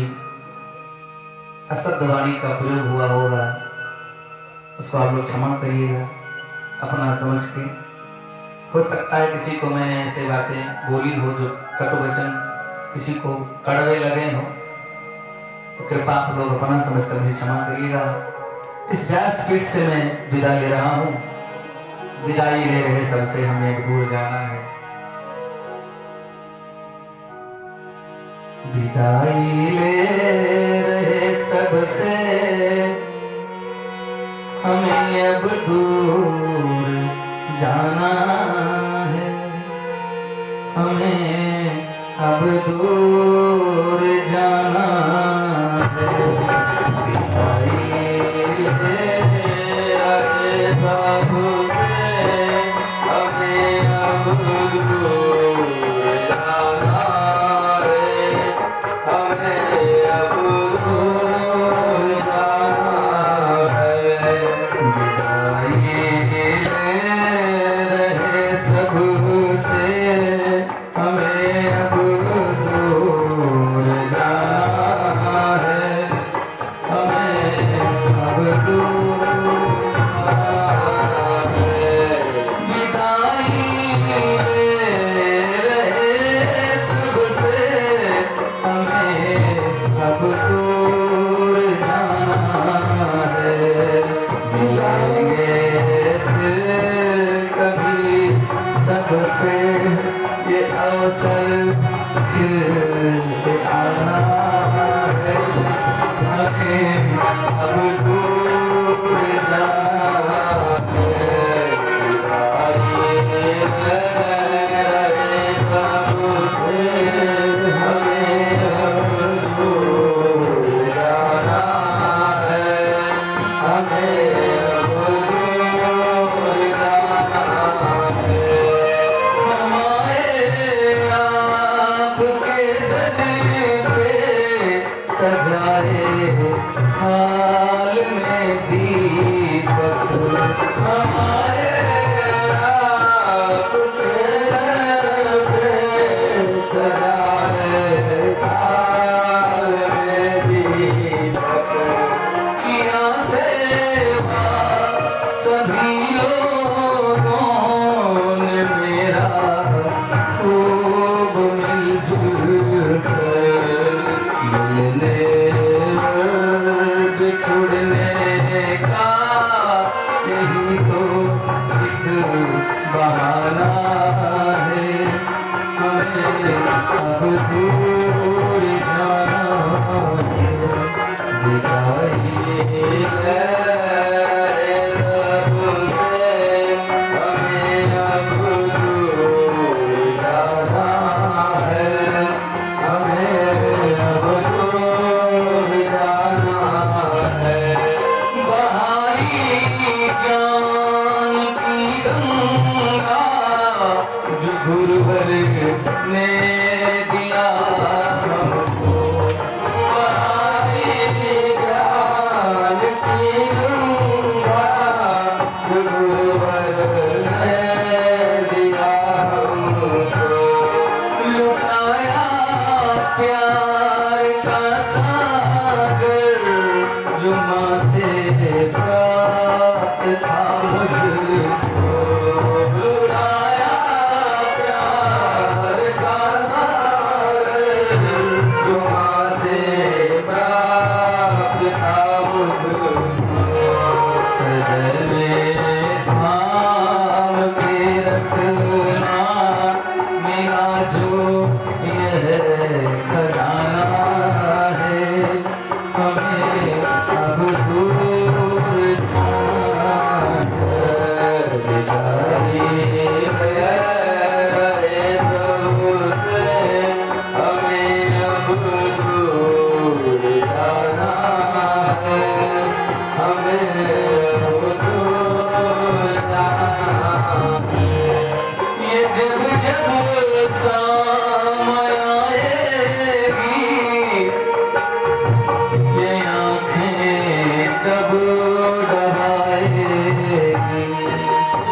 अशुद्ध वाणी का प्रयोग हुआ होगा उसको आप लोग क्षमा करिएगा अपना समझ के। हो सकता है किसी को मैंने ऐसे बातें बोली हो जो कटु वचन किसी को कड़वे लगे हो, तो कृपा आप लोग अपना समझ कर मुझे क्षमा करिएगा। इस व्यासपीठ से मैं विदा ले रहा हूँ। विदाई ले रहे सबसे हमें दूर जाना है। विदाई ले रहे सबसे हमें अब दूर जाना है। हमें अब दूर जाना है। विदाई ले रहे सबसे हमें अब दूर जाना है। हमें अब दूर जाना है। विदाई ले रहे सबसे हमें अब दूर जाना ये अवसर फिर से आना है, हमें अब दूर जाना है। सबसे हमें अब दूर जाना है, हमें सजाए थाल में दीपक, हमारे आपके सजाए थाल में दीपक। किया सेवा सभी लोगों ने मेरा खूब मिलजुल कर, मिलने बिछुड़ने का यही तो एक बहाना है, हमें अब दूर जाना है। दिखाई सबसे हमें अब दूर जाना है, हमें अब दूर जाना है। बहाई ज्ञान की गंगा जो गुरुवर ने दिया हमको, बहाई ज्ञान की गंगा जो गुरुवर ने दिया हमको। लुटाया प्यार का सागर जो माँ से प्राप्त था मुझको, लुटाया प्यार का सागर जो माँ से प्राप्त था मुझको। हृदय में थाम के रखना मेरा जो यह खजाना है, हमें अब दूर जाना है। बिछाई गए सबसे हमें अब दूर जाना है, हमें अब दूर जाना है। ये जब जब समय आएगी, ये आँखें कब डबाएगी,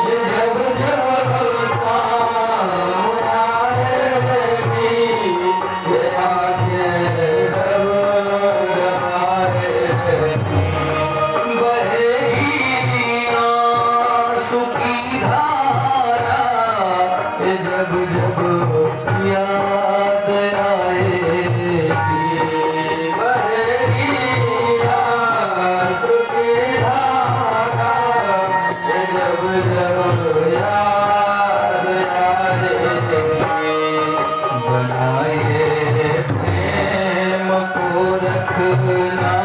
ये जब जब समय आएगी, ये आँखें कब डबाएगी। बहेगी आंसू की धारा, ये जब जब याद आएगी, बहेगी आंसू की धारा, ये जब जब याद आएगी। बनाए प्रेम को रखना,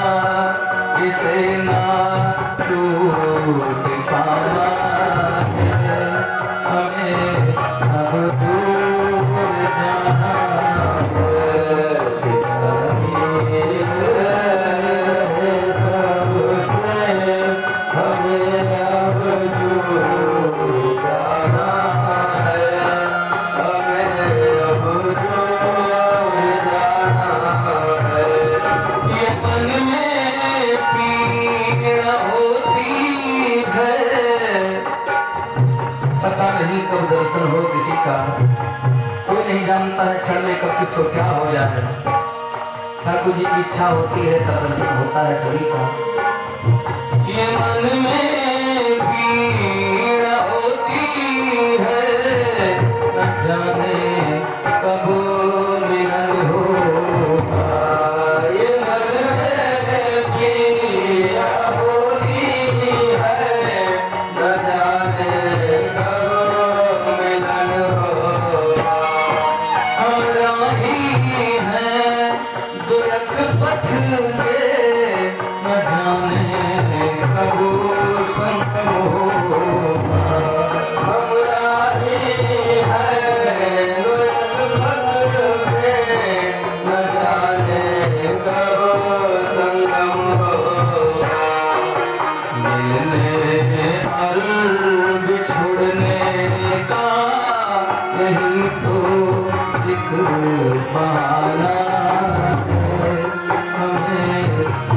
इसे ना टूट पाना है, हमें अब दूर जाना है। दिखाई सबसे हमें अब दूर जाना है, हमें अब दूर जाना है। ये मन में पीड़ा होती है, पता नहीं कब दर्शन हो किसी का, कोई नहीं जानता है क्षण में कब किसको क्या हो जाए। ठाकुर जी की इच्छा होती है तब दर्शन होता है सभी का। ये मन में पीड़ा होती है, न जाने कब मिलन होगा। ये मन में पीड़ा होती है, न जाने कब मिलन होगा। पथ के न जाने कब संगम होगा। हमरा ही है पथ के न जाने कब संगम होगा। मिलने और बिछुड़ने का यही तो एक बहाना है। हमें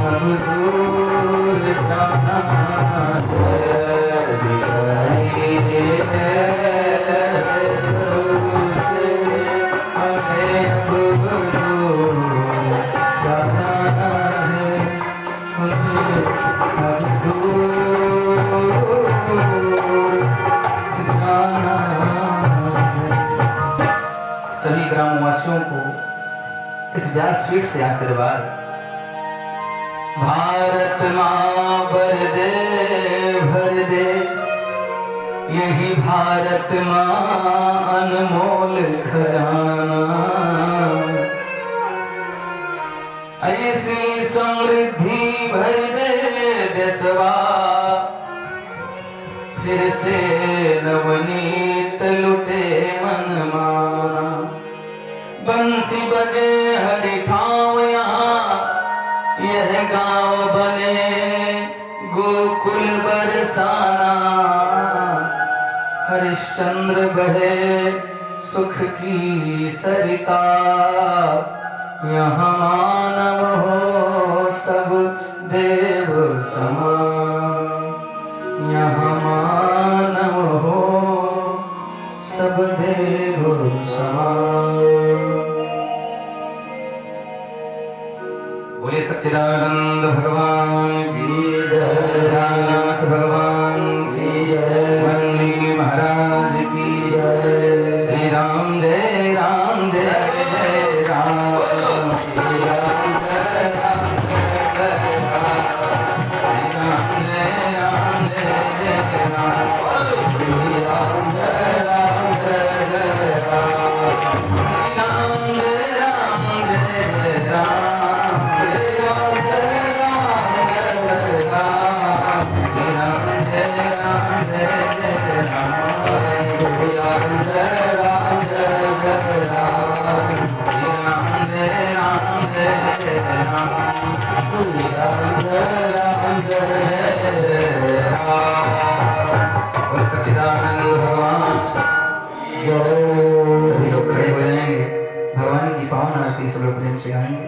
अब दूर जाना है। बिदाई है सबसे, हमें अब दूर जाना है। हमें अब दूर जाना है। सभी ग्रामवासियों को इस व्यासपीठ से आशीर्वाद। भारत माँ भर दे यही भारत माँ अनमोल खजाना। ऐसी समृद्धि भर दे देशवा, फिर से नवनीत लुटे मन माना। बंसी बजे हरि ठाव यहाँ, यह गांव बने गोकुल बरसाना। हरिश्चंद्र बहे सुख की सरिता, यहाँ मानव हो सब देव समान। यहाँ मानव हो सब देव समान। बोले सच्चिदानंद भगवान की जय, नाथ भगवान की जय, वंदे महाराज की जय। श्री राम जय राम जय जय राम, श्री राम जय राम जय जय राम, श्री राम जय राम जय जय राम, श्री राम जय राम जय जय राम, श्री राम जय राम जय जय राम। सच्चिदानंद भगवान, सभी लोग खड़े हो जाएंगे। भगवान की पावन आरती सब लोग प्रेम से गाएंगे।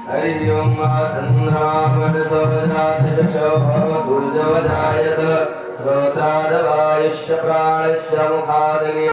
हरि ओम चंद्रामन सवजात सूर्यवजायत श्रोत्रादवायुश्च प्राणश्च मुखादगे